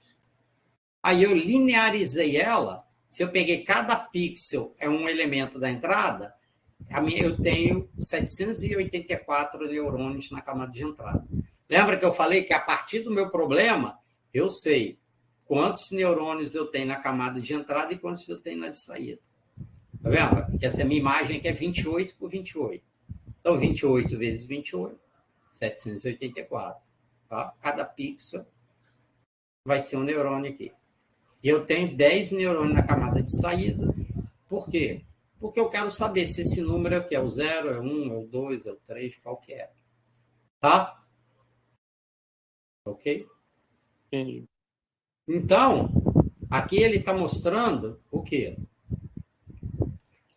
Aí eu linearizei ela, se eu peguei cada pixel é um elemento da entrada, eu tenho 784 neurônios na camada de entrada. Lembra que eu falei que a partir do meu problema, eu sei quantos neurônios eu tenho na camada de entrada e quantos eu tenho na de saída. Tá vendo? Porque essa minha imagem aqui é 28 por 28. Então, 28 vezes 28, 784. Tá? Cada pixel vai ser um neurônio aqui. E eu tenho 10 neurônios na camada de saída. Por quê? Porque eu quero saber se esse número é o que? É o 0, é o 1, é o 2, é o 3, qual que é. Tá? Ok? Entendi. Então, aqui ele está mostrando o quê?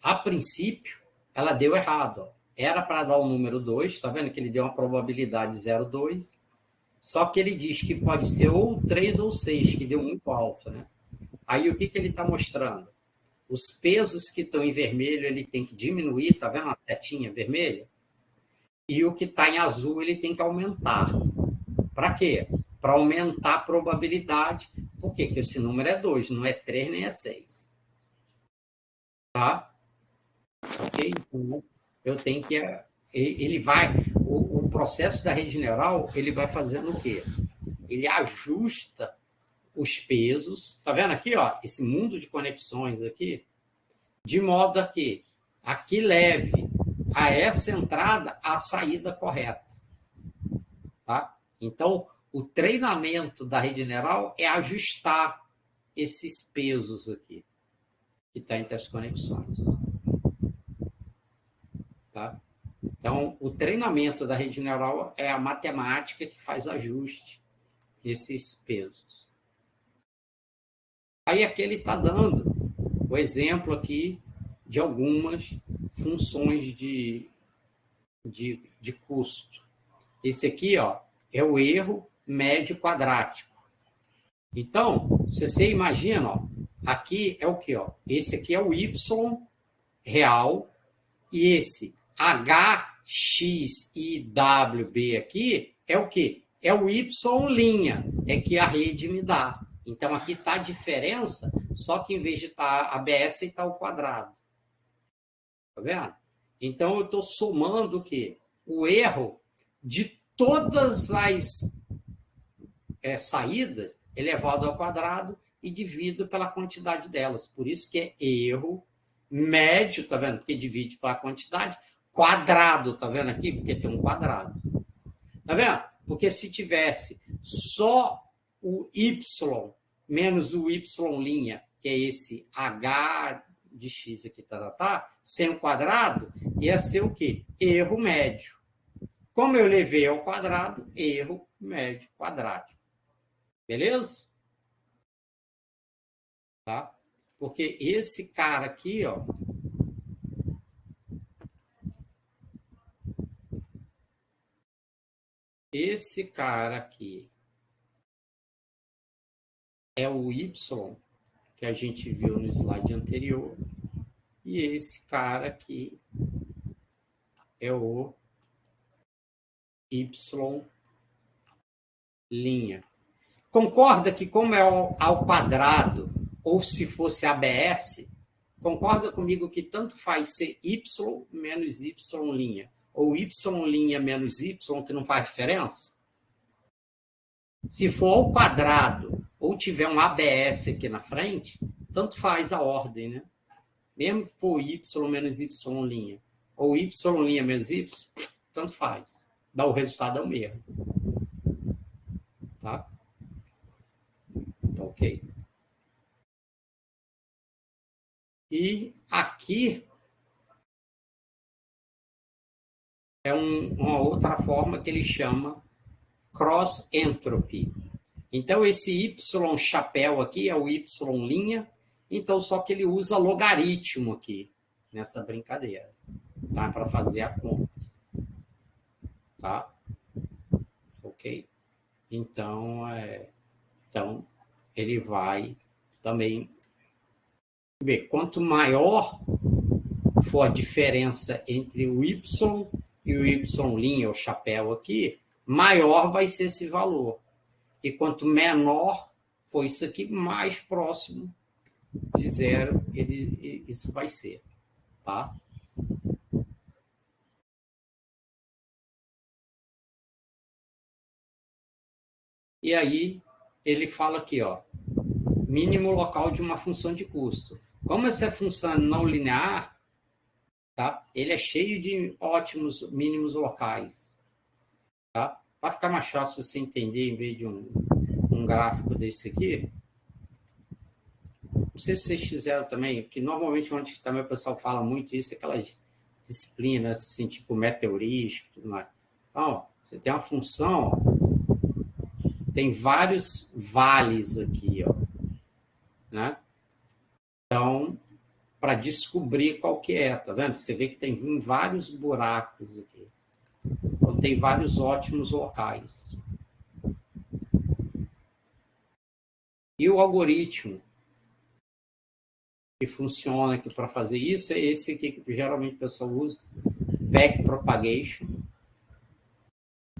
A princípio, ela deu errado. Ó. Era para dar o número 2, tá vendo que ele deu uma probabilidade 0,2, só que ele diz que pode ser ou 3 ou 6, que deu muito alto, né? Aí o que ele está mostrando? Os pesos que estão em vermelho ele tem que diminuir, tá vendo a setinha vermelha? E o que está em azul ele tem que aumentar. Para quê? Para aumentar a probabilidade. Por quê? Porque esse número é 2, não é 3 nem é 6. Tá? Ok? Então, eu tenho que. Ele vai. O processo da rede neural, ele vai fazendo o quê? Ele ajusta os pesos. Tá vendo aqui, ó? Esse mundo de conexões aqui, de modo a que aqui leve a essa entrada a saída correta. Tá? Então, o treinamento da rede neural é ajustar esses pesos aqui que está entre as conexões. Tá? Então, o treinamento da rede neural é a matemática que faz ajuste nesses pesos. Aí aqui ele está dando o exemplo aqui de algumas funções de custo. Esse aqui, ó, é o erro médio quadrático. Então, se você imagina, ó, aqui é o que? Esse aqui é o y real e esse HXIWB aqui é o que? É o y' é que a rede me dá. Então, aqui está a diferença, só que em vez de estar ABS, está o quadrado. Tá vendo? Então, eu estou somando o quê? O erro de todas as saídas elevado ao quadrado e divido pela quantidade delas. Por isso que é erro médio, tá vendo? Porque divide pela quantidade, quadrado, tá vendo aqui? Porque tem um quadrado. Tá vendo? Porque se tivesse só o y menos o y', que é esse h de x aqui, sem o quadrado, ia ser o quê? Erro médio. Como eu levei ao quadrado, erro médio quadrático. Beleza? Tá? Porque esse cara aqui, ó, esse cara aqui é o y que a gente viu no slide anterior e esse cara aqui é o y'. Concorda que como é ao quadrado ou se fosse ABS, concorda comigo que tanto faz ser y menos y' ou y' menos y, que não faz diferença? Se for ao quadrado ou tiver um ABS aqui na frente, tanto faz a ordem, né? Mesmo que for y menos y' ou y' menos y, tanto faz. Dá o resultado é o mesmo. Tá? Então, ok. E aqui é uma outra forma que ele chama cross entropy. Então, esse y chapéu aqui é o y', então só que ele usa logaritmo aqui, nessa brincadeira, tá? Para fazer a conta. Tá? Ok? Então, ele vai também. Quanto maior for a diferença entre o Y e o Y', o chapéu aqui, maior vai ser esse valor. E quanto menor for isso aqui, mais próximo de zero isso vai ser. Tá? E aí, ele fala aqui, ó, mínimo local de uma função de custo. Como essa função é não linear, tá? Ele é cheio de ótimos mínimos locais. Tá? Para ficar mais fácil você entender, em vez de um gráfico desse aqui, não sei se vocês fizeram também, que normalmente onde também o pessoal fala muito isso, aquelas disciplinas assim, tipo meteorístico, tudo mais. Então, você tem uma função, tem vários vales aqui, ó, né? Então, para descobrir qual que é, tá vendo? Você vê que tem vários buracos aqui. Então, tem vários ótimos locais. E o algoritmo que funciona aqui para fazer isso é esse aqui que geralmente o pessoal usa, backpropagation.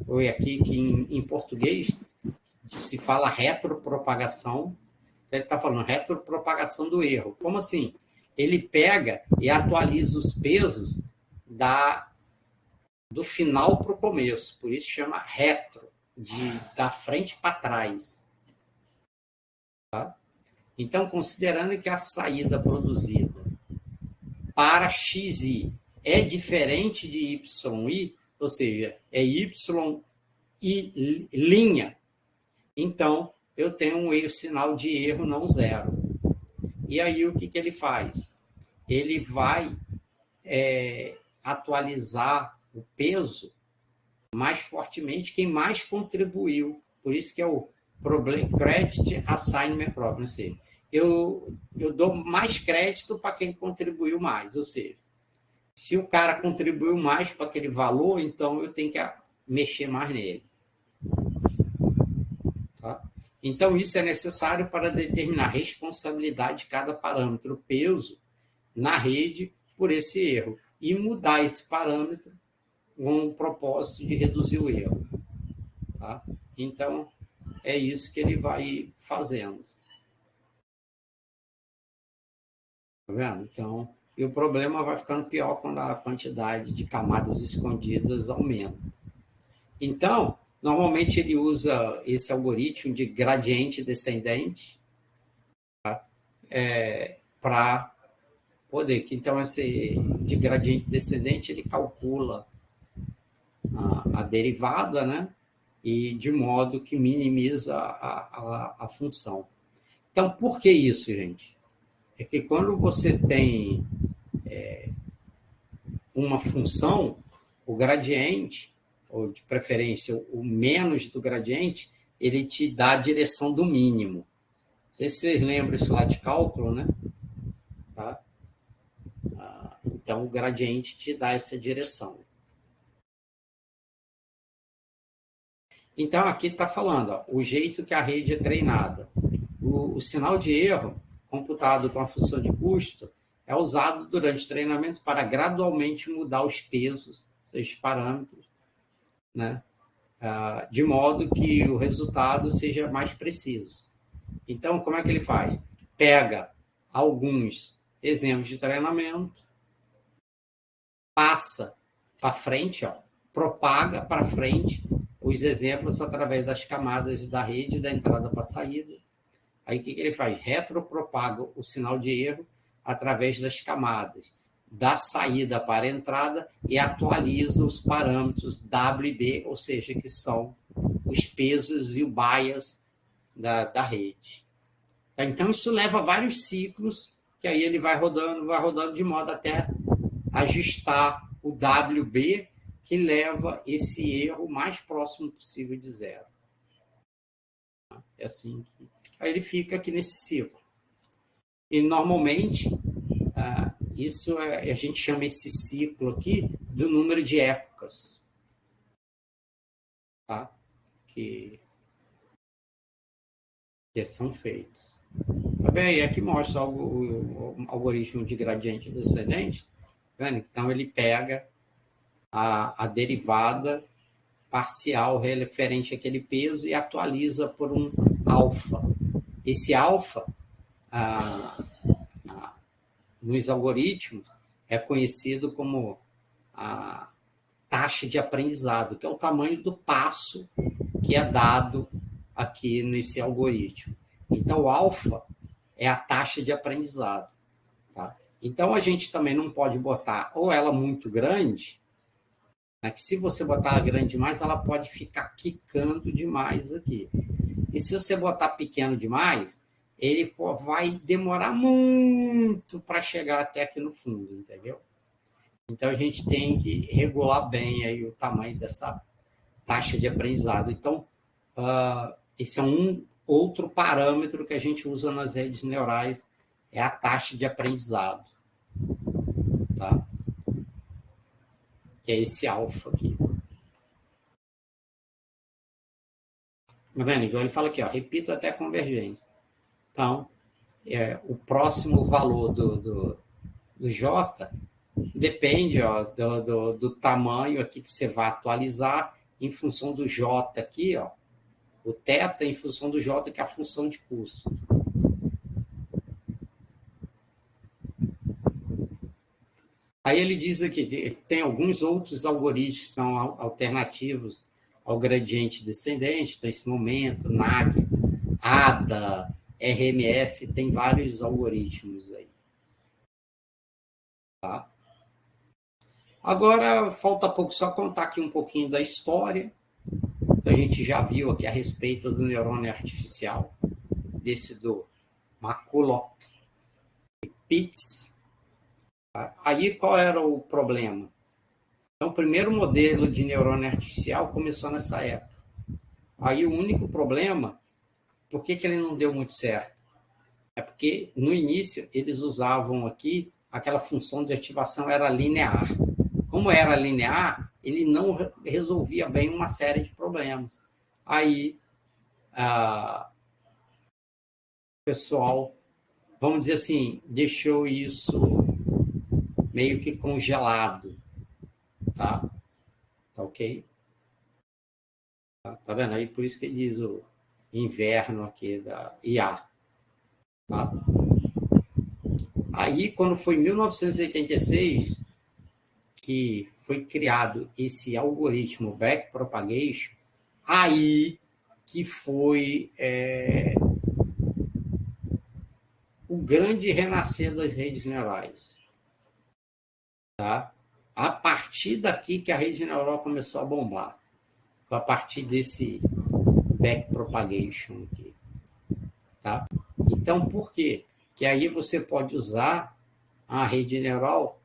Ou aqui que em português se fala retropropagação. Ele está falando retropropagação do erro. Como assim? Ele pega e atualiza os pesos do final para o começo. Por isso chama retro, da frente para trás. Tá? Então, considerando que a saída produzida para XI é diferente de YI, ou seja, é YI linha, então eu tenho um sinal de erro não zero. E aí o que ele faz? Ele vai atualizar o peso mais fortemente quem mais contribuiu. Por isso que é o Credit Assignment Problem. Ou seja, eu dou mais crédito para quem contribuiu mais. Ou seja, se o cara contribuiu mais para aquele valor, então eu tenho que mexer mais nele. Tá? Então, isso é necessário para determinar a responsabilidade de cada parâmetro, peso, na rede por esse erro. E mudar esse parâmetro com o propósito de reduzir o erro. Tá? Então, é isso que ele vai fazendo. Tá vendo? Então, e o problema vai ficando pior quando a quantidade de camadas escondidas aumenta. Então, normalmente ele usa esse algoritmo de gradiente descendente, tá? Para poder. Então, esse de gradiente descendente, ele calcula a derivada, né? E de modo que minimiza a função. Então, por que isso, gente? É que quando você tem uma função, o gradiente, ou de preferência o menos do gradiente, ele te dá a direção do mínimo. Não sei se vocês lembram isso lá de cálculo, né? Tá? Então, o gradiente te dá essa direção. Então, aqui está falando, ó, o jeito que a rede é treinada. O sinal de erro, computado com a função de custo, é usado durante o treinamento para gradualmente mudar os pesos, os parâmetros, né? De modo que o resultado seja mais preciso. Então, como é que ele faz? Pega alguns exemplos de treinamento, passa para frente, ó, propaga para frente os exemplos através das camadas da rede, da entrada para a saída. Aí o que ele faz? Retropropaga o sinal de erro através das camadas da saída para a entrada e atualiza os parâmetros W e B, ou seja, que são os pesos e o bias da rede. Então, isso leva vários ciclos, que aí ele vai rodando de modo até ajustar o WB, que leva esse erro mais próximo possível de zero. É assim que... Aí ele fica aqui nesse ciclo. E, normalmente, isso a gente chama esse ciclo aqui do número de épocas, tá? que são feitos. Tá Bem, aqui mostra o algoritmo de gradiente descendente. Então, ele pega a derivada parcial referente àquele peso e atualiza por um alfa. Esse alfa, nos algoritmos, é conhecido como a taxa de aprendizado, que é o tamanho do passo que é dado aqui nesse algoritmo. Então, o alfa é a taxa de aprendizado. Tá? Então, a gente também não pode botar ou ela muito grande, né, que se você botar ela grande demais, ela pode ficar quicando demais aqui. E se você botar pequeno demais, ele vai demorar muito para chegar até aqui no fundo, entendeu? Então, a gente tem que regular bem aí o tamanho dessa taxa de aprendizado. Então, esse é um outro parâmetro que a gente usa nas redes neurais, é a taxa de aprendizado. Tá? Que é esse alfa aqui. Tá vendo? Então, ele fala aqui, ó, repito até a convergência. Então, o próximo valor do J depende, ó, do tamanho aqui que você vai atualizar em função do J aqui, ó, o θ em função do J, que é a função de custo. Aí ele diz aqui que tem alguns outros algoritmos que são alternativos ao gradiente descendente, então esse momento, NAG, ADA, RMS, tem vários algoritmos aí. Tá? Agora, falta pouco só contar aqui um pouquinho da história. A gente já viu aqui a respeito do neurônio artificial, desse do McCulloch e Pitts. Aí, qual era o problema? Então, o primeiro modelo de neurônio artificial começou nessa época. Aí, o único problema, por que ele não deu muito certo? É porque, no início, eles usavam aqui, aquela função de ativação era linear. Como era linear, ele não resolvia bem uma série de problemas. Aí, o pessoal, vamos dizer assim, deixou isso meio que congelado. Tá? Tá ok? Tá vendo? Aí por isso que ele diz o inverno aqui da IA. Tá? Aí, quando foi em 1986, que foi criado esse algoritmo backpropagation, aí que foi o grande renascer das redes neurais. Tá? A partir daqui que a rede neural começou a bombar. Foi a partir desse backpropagation aqui. Tá? Então, por quê? Que aí você pode usar a rede neural,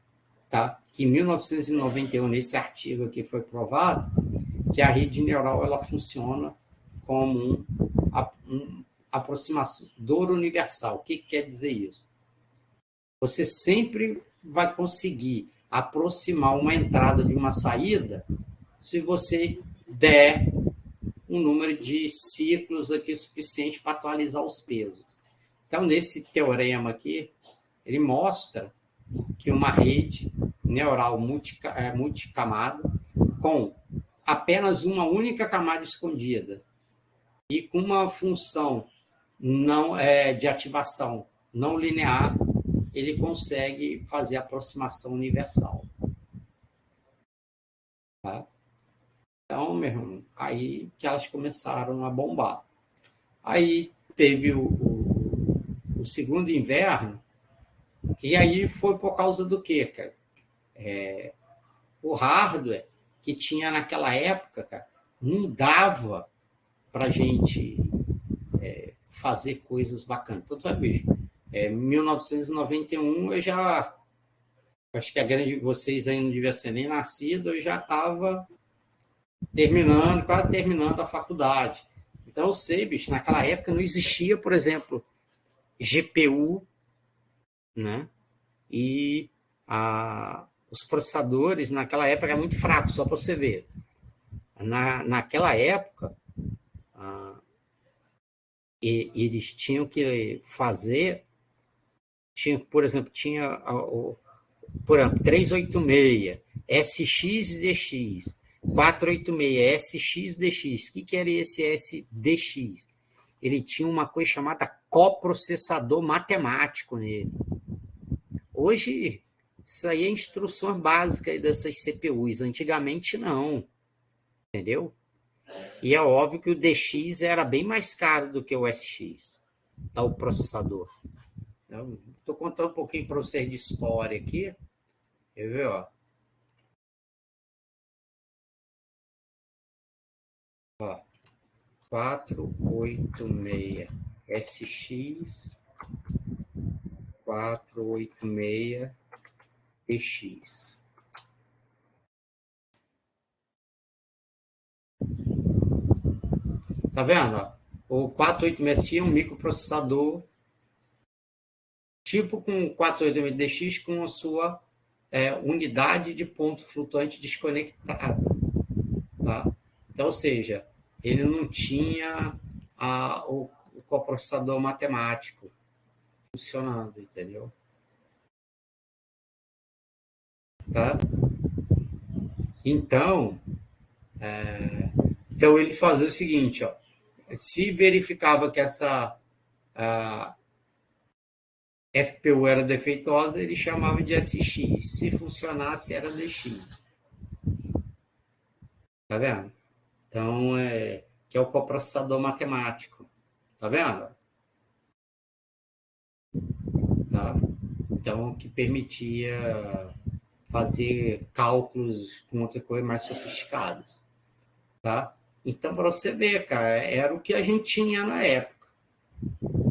tá? Que em 1991, nesse artigo aqui foi provado, que a rede neural ela funciona como um aproximador universal. O que quer dizer isso? Você sempre vai conseguir aproximar uma entrada de uma saída se você der um número de ciclos aqui suficiente para atualizar os pesos. Então, nesse teorema aqui, ele mostra que uma rede neural multicamada, com apenas uma única camada escondida e com uma função de ativação não linear, ele consegue fazer a aproximação universal. Tá? Então, meu irmão, aí que elas começaram a bombar. Aí teve o segundo inverno, e aí foi por causa do quê, cara? O hardware que tinha naquela época, cara, não dava para a gente fazer coisas bacanas. Tanto é, bicho. Em 1991, eu já... Acho que a grande de vocês aí não devia ser nem nascido, eu já estava quase terminando a faculdade. Então, eu sei, bicho, naquela época não existia, por exemplo, GPU, né? E os processadores, naquela época, eram muito fracos, só para você ver. Naquela época, E eles tinham que fazer, por exemplo, por exemplo, 386, SX e DX, 486, SX e DX. O que era esse SDX? Ele tinha uma coisa chamada coprocessador matemático nele. Hoje, isso aí é instruções básicas dessas CPUs. Antigamente, não. Entendeu? E é óbvio que o DX era bem mais caro do que o SX, tá, o processador. Estou contando um pouquinho para vocês de história aqui. Quer ver, ó? 486 SX, 486 DX. Tá vendo? O 486 tinha um microprocessador tipo com 486DX com a sua unidade de ponto flutuante desconectada. Tá? Então, ou seja, ele não tinha o coprocessador matemático funcionando, entendeu? Tá? Então, ele fazia o seguinte, ó, se verificava que essa FPU era defeituosa, ele chamava de SX. Se funcionasse, era DX. Tá vendo? Então, que é o coprocessador matemático. Tá vendo? Tá? Então, que permitia fazer cálculos com outra coisa mais sofisticados. Tá? Então, para você ver, cara, era o que a gente tinha na época.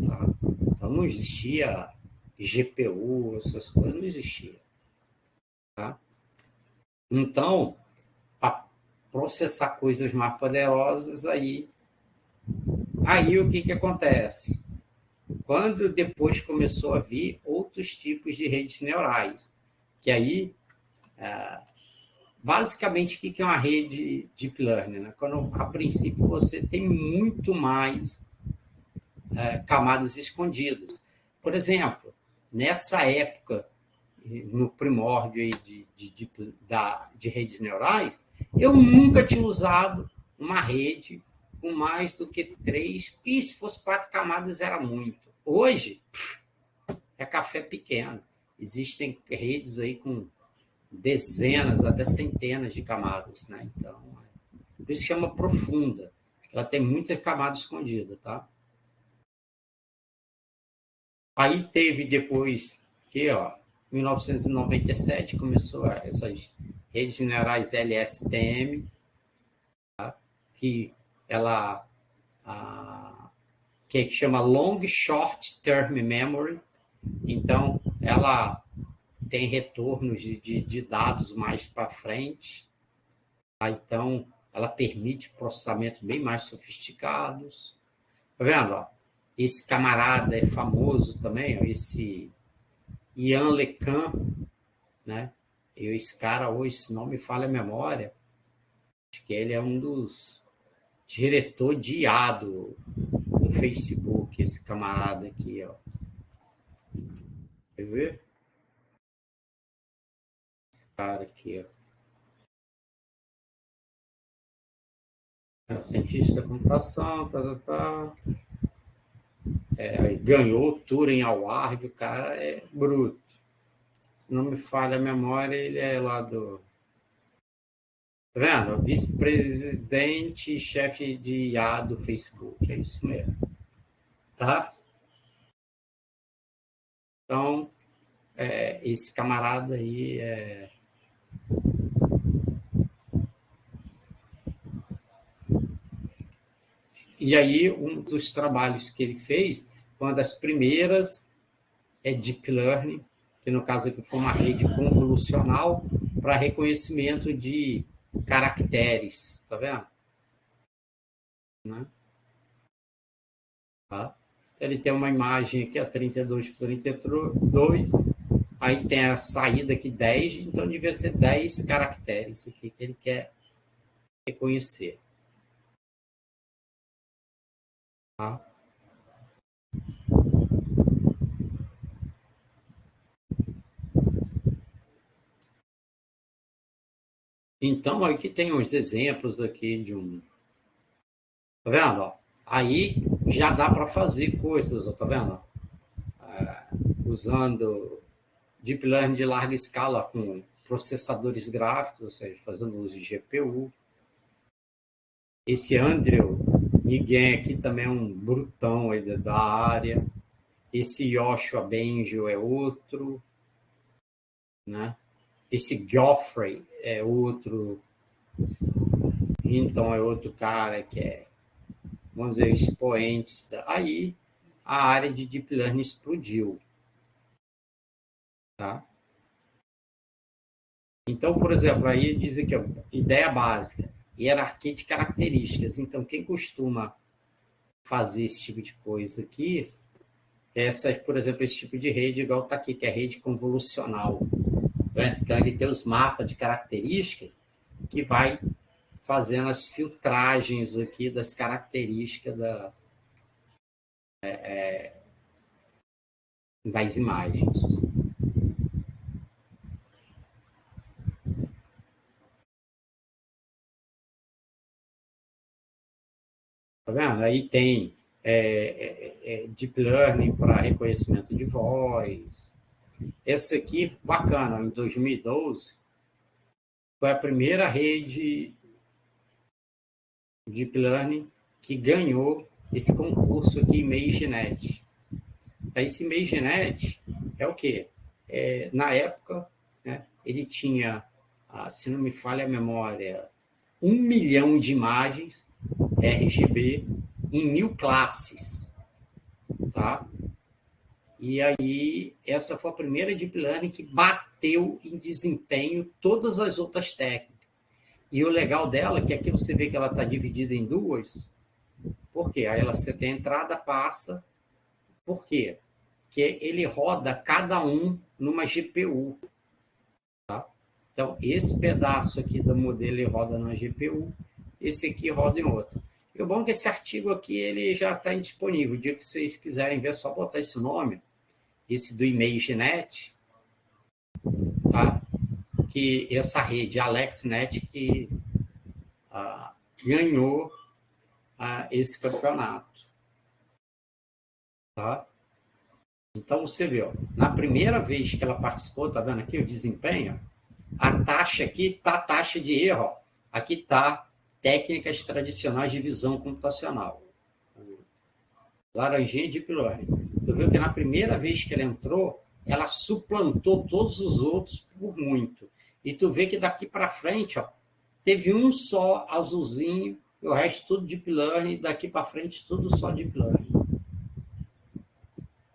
Tá? Então, não existia GPU, essas coisas não existiam. Tá? Então, para processar coisas mais poderosas, aí o que acontece? Quando depois começou a vir outros tipos de redes neurais, que aí, basicamente, o que é uma rede deep learning? Né? Quando, a princípio, você tem muito mais camadas escondidas. Por exemplo, nessa época, no primórdio de redes neurais, eu nunca tinha usado uma rede com mais do que 3, e se fosse 4 camadas era muito. Hoje, é café pequeno. Existem redes aí com dezenas, até centenas de camadas, né? Então, por isso chama profunda. Ela tem muita camada escondida, tá? Aí teve depois, que, ó, 1997 começou essas redes neurais LSTM, tá? Que ela que chama Long Short Term Memory. Então, ela tem retornos de dados mais para frente. Tá? Então, ela permite processamentos bem mais sofisticados. Tá vendo? Ó? Esse camarada é famoso também, ó, esse Ian LeCun, né? E esse cara hoje, se não me falha a memória, acho que ele é um dos diretores de IA do Facebook, esse camarada aqui, ó. Quer ver? Esse cara aqui, ó. É, cientista da computação, ganhou o Turing Award, o cara é bruto. Se não me falha a memória, ele é lá do... Tá vendo? Vice-presidente e chefe de IA do Facebook, é isso mesmo. Tá? Então, esse camarada aí E aí, um dos trabalhos que ele fez foi uma das primeiras Deep Learning, que no caso aqui foi uma rede convolucional para reconhecimento de caracteres, tá vendo? Né? Tá? Ele tem uma imagem aqui, a 32 por 32, aí tem a saída aqui 10, então devia ser 10 caracteres aqui que ele quer reconhecer. Tá? Então, aqui tem uns exemplos aqui de um... Tá vendo? Aí já dá para fazer coisas, tá vendo? Usando Deep Learning de larga escala com processadores gráficos, ou seja, fazendo uso de GPU. Esse Andrew Nguyen aqui também é um brutão aí da área. Esse Joshua Bengio é outro, né? Esse Geoffrey é outro, então é outro cara que é, vamos dizer, expoentes. Aí a área de Deep Learning explodiu, tá? Então, por exemplo, aí dizem que a ideia básica, hierarquia de características. Então, quem costuma fazer esse tipo de coisa aqui, por exemplo, esse tipo de rede, igual está aqui, que é rede convolucional. Então, ele tem os mapas de características que vai fazendo as filtragens aqui das características das imagens. Tá vendo? Aí tem Deep Learning para reconhecimento de voz. Essa aqui, bacana, em 2012, foi a primeira rede Deep Learning que ganhou esse concurso aqui, ImageNet. Esse ImageNet é o quê? Na época, né, ele tinha, se não me falha a memória, 1 milhão de imagens RGB em 1000 classes, tá? E aí, essa foi a primeira Deep Learning que bateu em desempenho todas as outras técnicas. E o legal dela é que aqui você vê que ela está dividida em duas. Por quê? Aí você tem a entrada, passa. Por quê? Porque ele roda cada um numa GPU. Tá? Então, esse pedaço aqui do modelo ele roda numa GPU, esse aqui roda em outra. E o bom é que esse artigo aqui ele já está disponível. O dia que vocês quiserem ver, é só botar esse nome, esse do ImageNet, tá? Que essa rede AlexNet que ganhou esse campeonato. Tá? Então, você vê, ó, na primeira vez que ela participou, tá vendo aqui o desempenho? A taxa aqui está a taxa de erro. Ó. Aqui está técnicas tradicionais de visão computacional. Laranjinha de Deep Learning. Você viu que na primeira vez que ela entrou, ela suplantou todos os outros por muito. E tu vê que daqui para frente, ó, teve um só azulzinho, e o resto tudo Deep Learning, daqui para frente tudo só Deep Learning.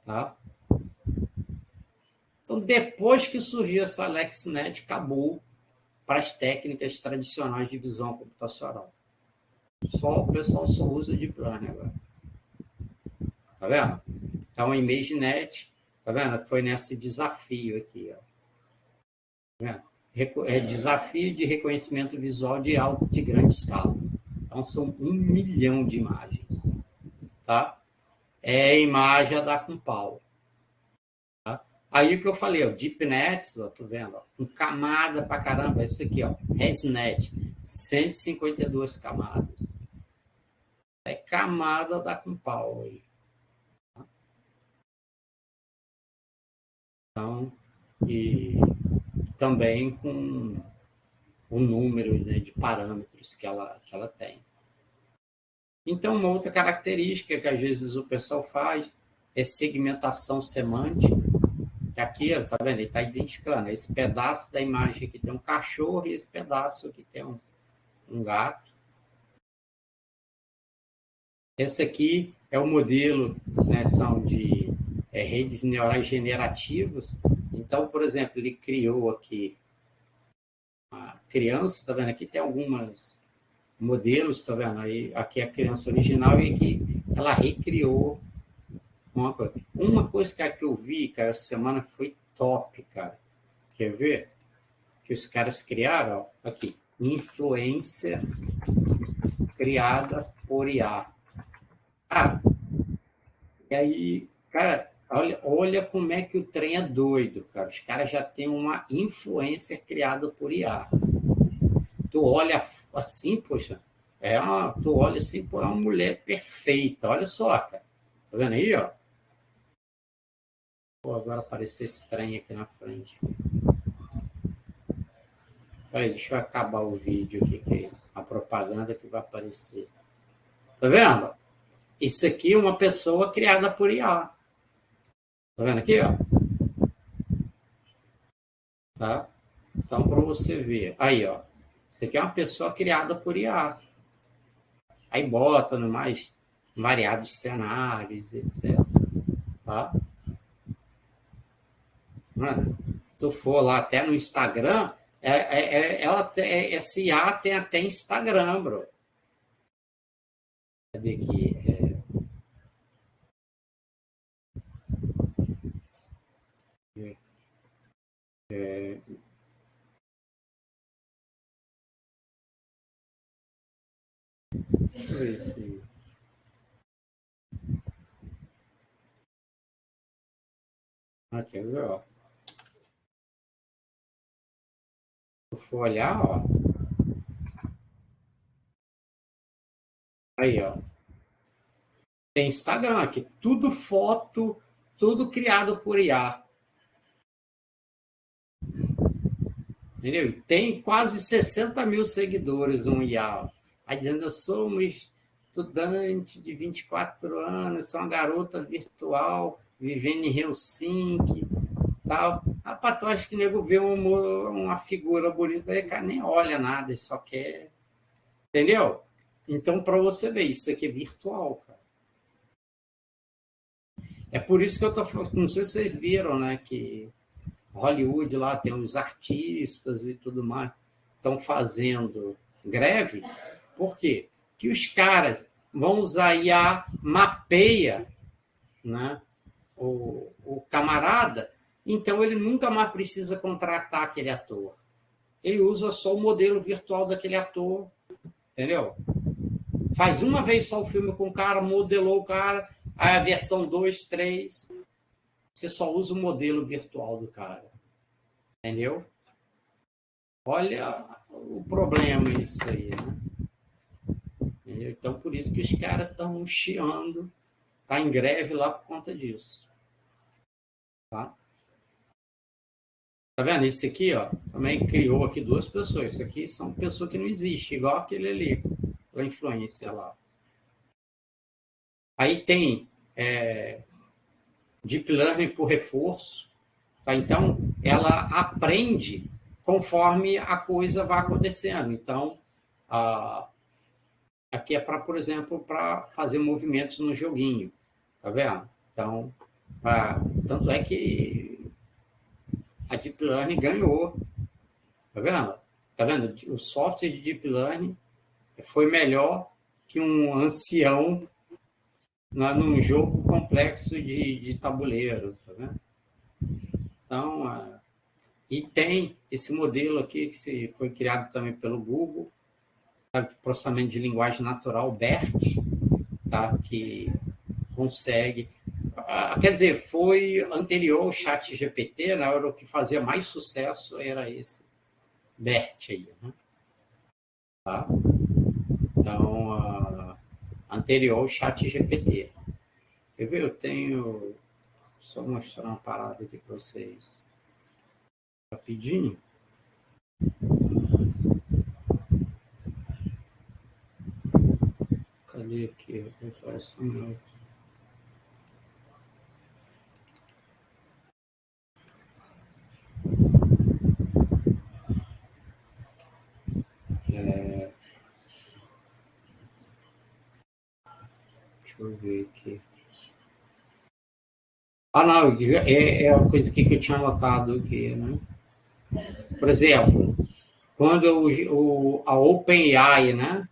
Tá? Então, depois que surgiu essa AlexNet, acabou para as técnicas tradicionais de visão computacional. O pessoal só usa Deep Learning agora. Tá vendo? Então, a ImageNet, tá vendo? Foi nesse desafio aqui, ó. Tá vendo? É desafio de reconhecimento visual de grande escala. Então, são 1 milhão de imagens. Tá? A imagem a dar com pau. Tá? Aí o que eu falei, ó, DeepNets, ó, tô vendo, ó, com camada pra caramba, esse aqui, ó, ResNet, 152 camadas. É camada da com pau aí. Então, e também com o número, né, de parâmetros que ela tem. Então, uma outra característica que às vezes o pessoal faz é segmentação semântica, que aqui, tá vendo? Ele está identificando esse pedaço da imagem que tem um cachorro e esse pedaço que tem um gato. Esse aqui é o modelo, né, são de redes neurais generativas. Então, por exemplo, ele criou aqui a criança, tá vendo? Aqui tem algumas modelos, tá vendo? Aí, aqui é a criança original e aqui ela recriou uma coisa. Uma coisa que eu vi, cara, essa semana foi top, cara. Quer ver? Que os caras criaram, ó, aqui, influência criada por IA. E aí, cara, olha como é que o trem é doido, cara. Os caras já têm uma influência criada por IA. tu olha assim, poxa, tu olha assim, pô, é uma mulher perfeita. Olha só, cara. Tá vendo aí, ó? Pô, agora apareceu estranho aqui na frente. Peraí, deixa eu acabar o vídeo aqui, que a propaganda que vai aparecer. Tá vendo? Isso aqui é uma pessoa criada por IA. Tá vendo aqui, ó? Tá? Então, para você ver. Aí, ó. Isso aqui é uma pessoa criada por IA. Aí bota no mais variados cenários, etc. Tá? Mano, tu for lá até no Instagram, essa IA tem até Instagram, bro. Cadê aqui? Deixa eu ver se... Aqui, ó. Se for olhar, ó. Aí, ó. Tem Instagram aqui. Tudo foto, tudo criado por IA. Entendeu? Tem quase 60 mil seguidores um IA. Aí dizendo, eu sou uma estudante de 24 anos, sou uma garota virtual, vivendo em Helsinki, tal. Rapaz, tu acha que o nego vê uma figura bonita, aí cara nem olha nada, só quer... Entendeu? Então, para você ver, isso aqui é virtual, cara. É por isso que eu tô falando, não sei se vocês viram, né, que Hollywood lá tem os artistas e tudo mais, estão fazendo greve. Por quê? Que os caras vão usar IA, mapeia, né, o camarada, então ele nunca mais precisa contratar aquele ator. Ele usa só o modelo virtual daquele ator, entendeu? Faz uma vez só o filme com o cara, modelou o cara, aí a versão 2, 3, você só usa o modelo virtual do cara. Entendeu? Olha o problema isso aí, né? Então, por isso que os caras estão chiando, tá em greve lá por conta disso. Tá? Tá vendo? Isso aqui, ó, também criou aqui duas pessoas. Isso aqui são pessoas que não existem, igual aquele ali, a influência lá. Aí tem Deep Learning por reforço. Tá? Então, ela aprende conforme a coisa vai acontecendo. Então, aqui é para, por exemplo, para fazer movimentos no joguinho. Tá vendo? Então, tanto é que a Deep Learning ganhou. Tá vendo? Tá vendo? O software de Deep Learning foi melhor que um ancião num jogo complexo de tabuleiro. Tá vendo? Então, e tem esse modelo aqui que foi criado também pelo Google, tá? De processamento de linguagem natural, BERT, tá? Que consegue... Quer dizer, foi anterior ao chat GPT, né? Era o que fazia mais sucesso, era esse BERT aí. Né? Tá? Então, anterior ao chat GPT. Quer ver? Eu tenho... Só mostrar uma parada aqui para vocês. Rapidinho. Cadê aqui? Parece não. Deixa eu ver aqui. Não, é uma coisa aqui que eu tinha notado aqui, né? Por exemplo, quando a OpenAI, né,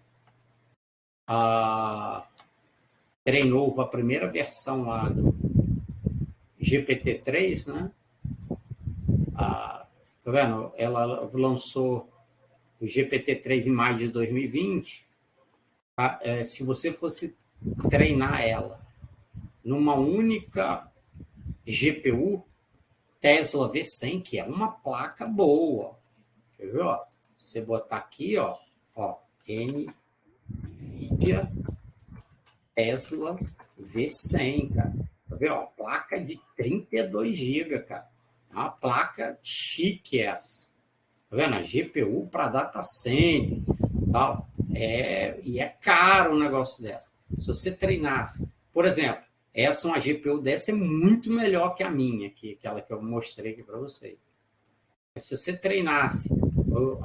treinou a primeira versão lá do GPT-3, né? Tá vendo? Ela lançou o GPT-3 em maio de 2020. Se você fosse treinar ela numa única GPU Tesla V100, que é uma placa boa. Quer ver? Ó? Você botar aqui, ó, NVIDIA Tesla V100, cara. Tá vendo? Ó, placa de 32 GB, cara. É uma placa chique essa. Tá vendo? A GPU para data center, tal. E é caro um negócio dessa. Se você treinasse, por exemplo, uma GPU dessa é muito melhor que a minha, aquela que eu mostrei aqui para vocês. Se você treinasse o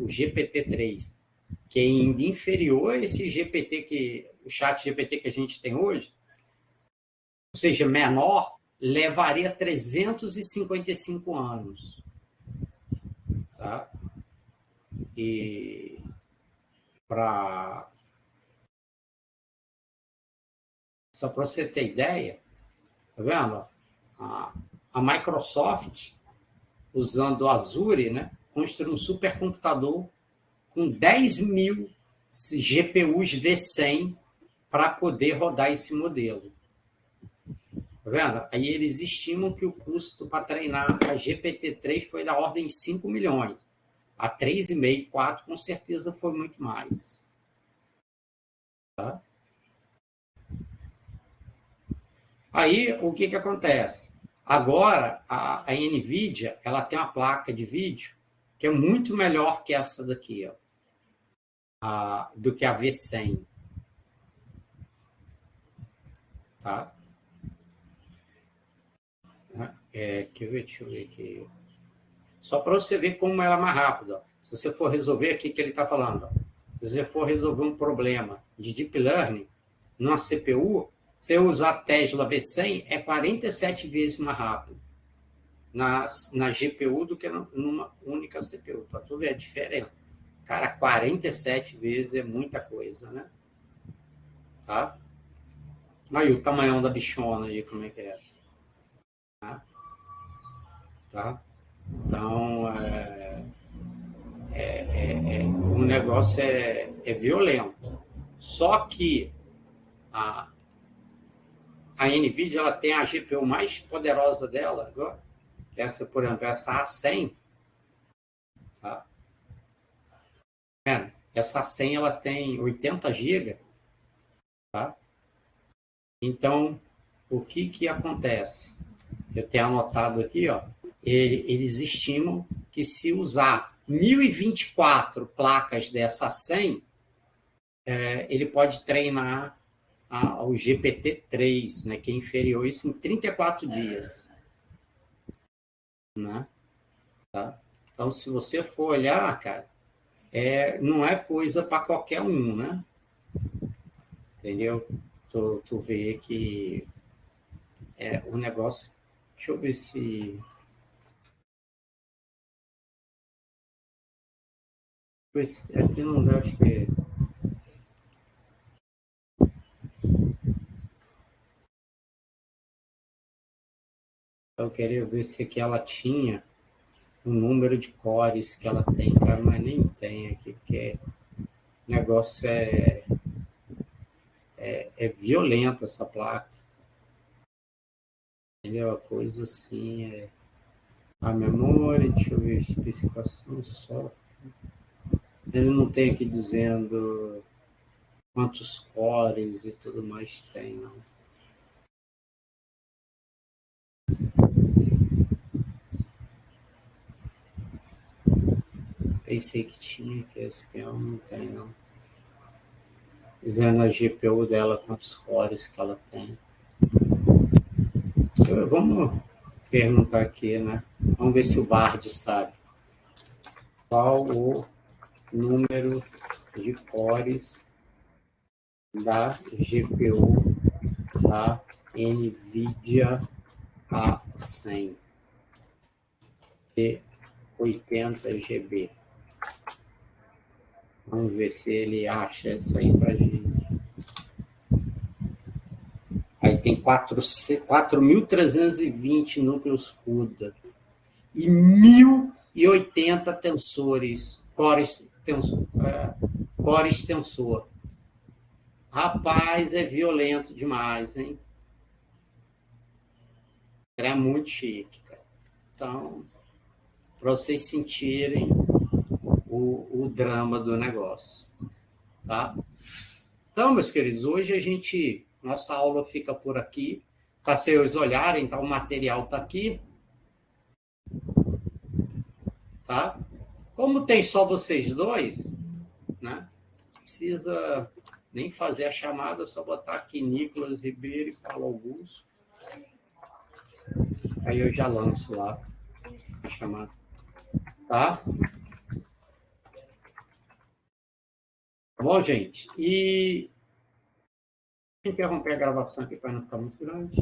GPT-3, que é ainda inferior a esse GPT o chat GPT que a gente tem hoje, ou seja, menor, levaria 355 anos. Tá? E só para você ter ideia, tá vendo? A Microsoft, usando o Azure, né, construiu um supercomputador com 10.000 GPUs V100 para poder rodar esse modelo. Tá vendo? Aí eles estimam que o custo para treinar a GPT-3 foi da ordem de 5 milhões. A 3,5, 4, com certeza foi muito mais. Tá? Aí, o que acontece? Agora, a NVIDIA, ela tem uma placa de vídeo que é muito melhor que essa daqui, ó, do que a V100. Tá? Deixa eu ver aqui. Só para você ver como ela é mais rápida. Se você for resolver aqui que ele está falando, se você for resolver um problema de Deep Learning numa CPU, se eu usar a Tesla V100, é 47 vezes mais rápido na GPU do que numa única CPU. Para tu ver a diferença. Cara, 47 vezes é muita coisa, né? Tá? Aí o tamanhão da bichona aí, como é que é? Tá? Então, o negócio é violento. Só que a NVIDIA ela tem a GPU mais poderosa dela agora, essa, por exemplo, essa A100. Tá? Essa A100 ela tem 80 GB. Tá? Então, o que acontece? Eu tenho anotado aqui, ó, eles estimam que se usar 1024 placas dessa 100, ele pode treinar o GPT-3, né, que é inferior a isso, em 34 dias. Né? Tá? Então, se você for olhar, cara, não é coisa para qualquer um, né? Entendeu? Tu vê que o negócio... Deixa eu ver se... Aqui não dá, acho que... Eu queria ver se aqui ela tinha o número de cores que ela tem, cara, mas nem tem aqui, porque o negócio é violento essa placa. Entendeu? A coisa assim a memória, deixa eu ver, especificação só. Ele não tem aqui dizendo quantos cores e tudo mais tem, não. Pensei que tinha, que esse aqui não tem, não. Dizendo a GPU dela, quantos cores que ela tem. Vamos perguntar aqui, né? Vamos ver se o Bard sabe. Qual o número de cores da GPU da NVIDIA A100 de 80 GB? Vamos ver se ele acha isso aí pra gente. Aí tem 4.320 núcleos CUDA e 1.080 tensores, cores tensor. Rapaz, é violento demais, hein? É muito chique, cara. Então, para vocês sentirem o drama do negócio, tá? Então, meus queridos, hoje nossa aula fica por aqui. Para vocês olharem, então o material está aqui, tá? Como tem só vocês dois, né? Não precisa nem fazer a chamada, só botar aqui Nicolas Ribeiro e Paulo Augusto. Aí eu já lanço lá a chamada, tá? Tá bom, gente? E interromper a gravação aqui para não ficar muito grande.